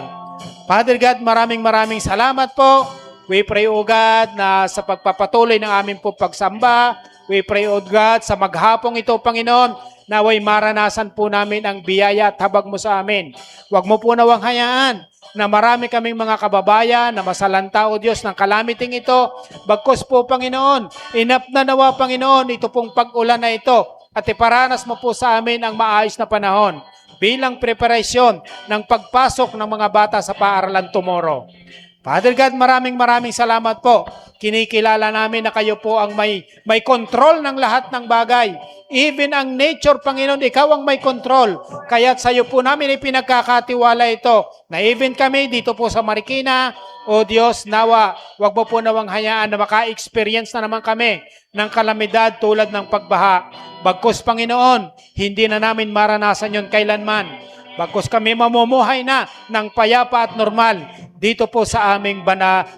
Father God, maraming salamat po. We pray, O God, na sa pagpapatuloy ng aming po pagsamba, we pray, O God, sa maghapong ito, Panginoon, naway maranasan po namin ang biyaya at habag mo sa amin. Huwag mo po nawang hayaan na marami kaming mga kababayan na masalanta, O Diyos, ng kalamiting ito. Bagkus po, Panginoon, inap na nawa, Panginoon, ito pong pag-ulan na ito at iparanas mo po sa amin ang maayos na panahon bilang preparasyon ng pagpasok ng mga bata sa paaralan tomorrow. Father God, maraming salamat po. Kinikilala namin na kayo po ang may control ng lahat ng bagay. Even ang nature, Panginoon, ikaw ang may control. Kaya't sa iyo po namin ipinagkakatiwala ito. Na even kami dito po sa Marikina, O Diyos, nawa, wag mo po nawang hayaan na maka-experience na naman kami ng kalamidad tulad ng pagbaha. Bagkus, Panginoon, hindi na namin maranasan yon kailanman. Bagkus kami mamumuhay na ng payapa at normal dito po sa aming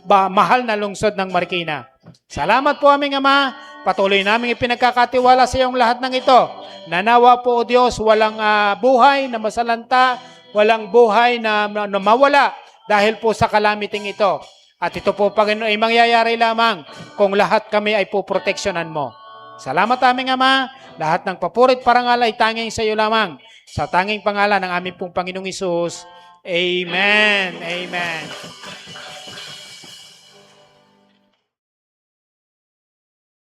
mahal na lungsod ng Marikina. Salamat po, aming Ama. Patuloy namin ipinagkakatiwala sa iyong lahat ng ito. Nanawa po, O Diyos, walang buhay na masalanta, walang buhay na mawala dahil po sa kalamiting ito. At ito po, Panginoon, ay mangyayari lamang kung lahat kami ay poproteksyonan mo. Salamat, aming Ama. Lahat ng papurit parangal ay tanging sa iyo lamang. Sa tanging pangalan ng aming pong Panginoong Hesus. Amen.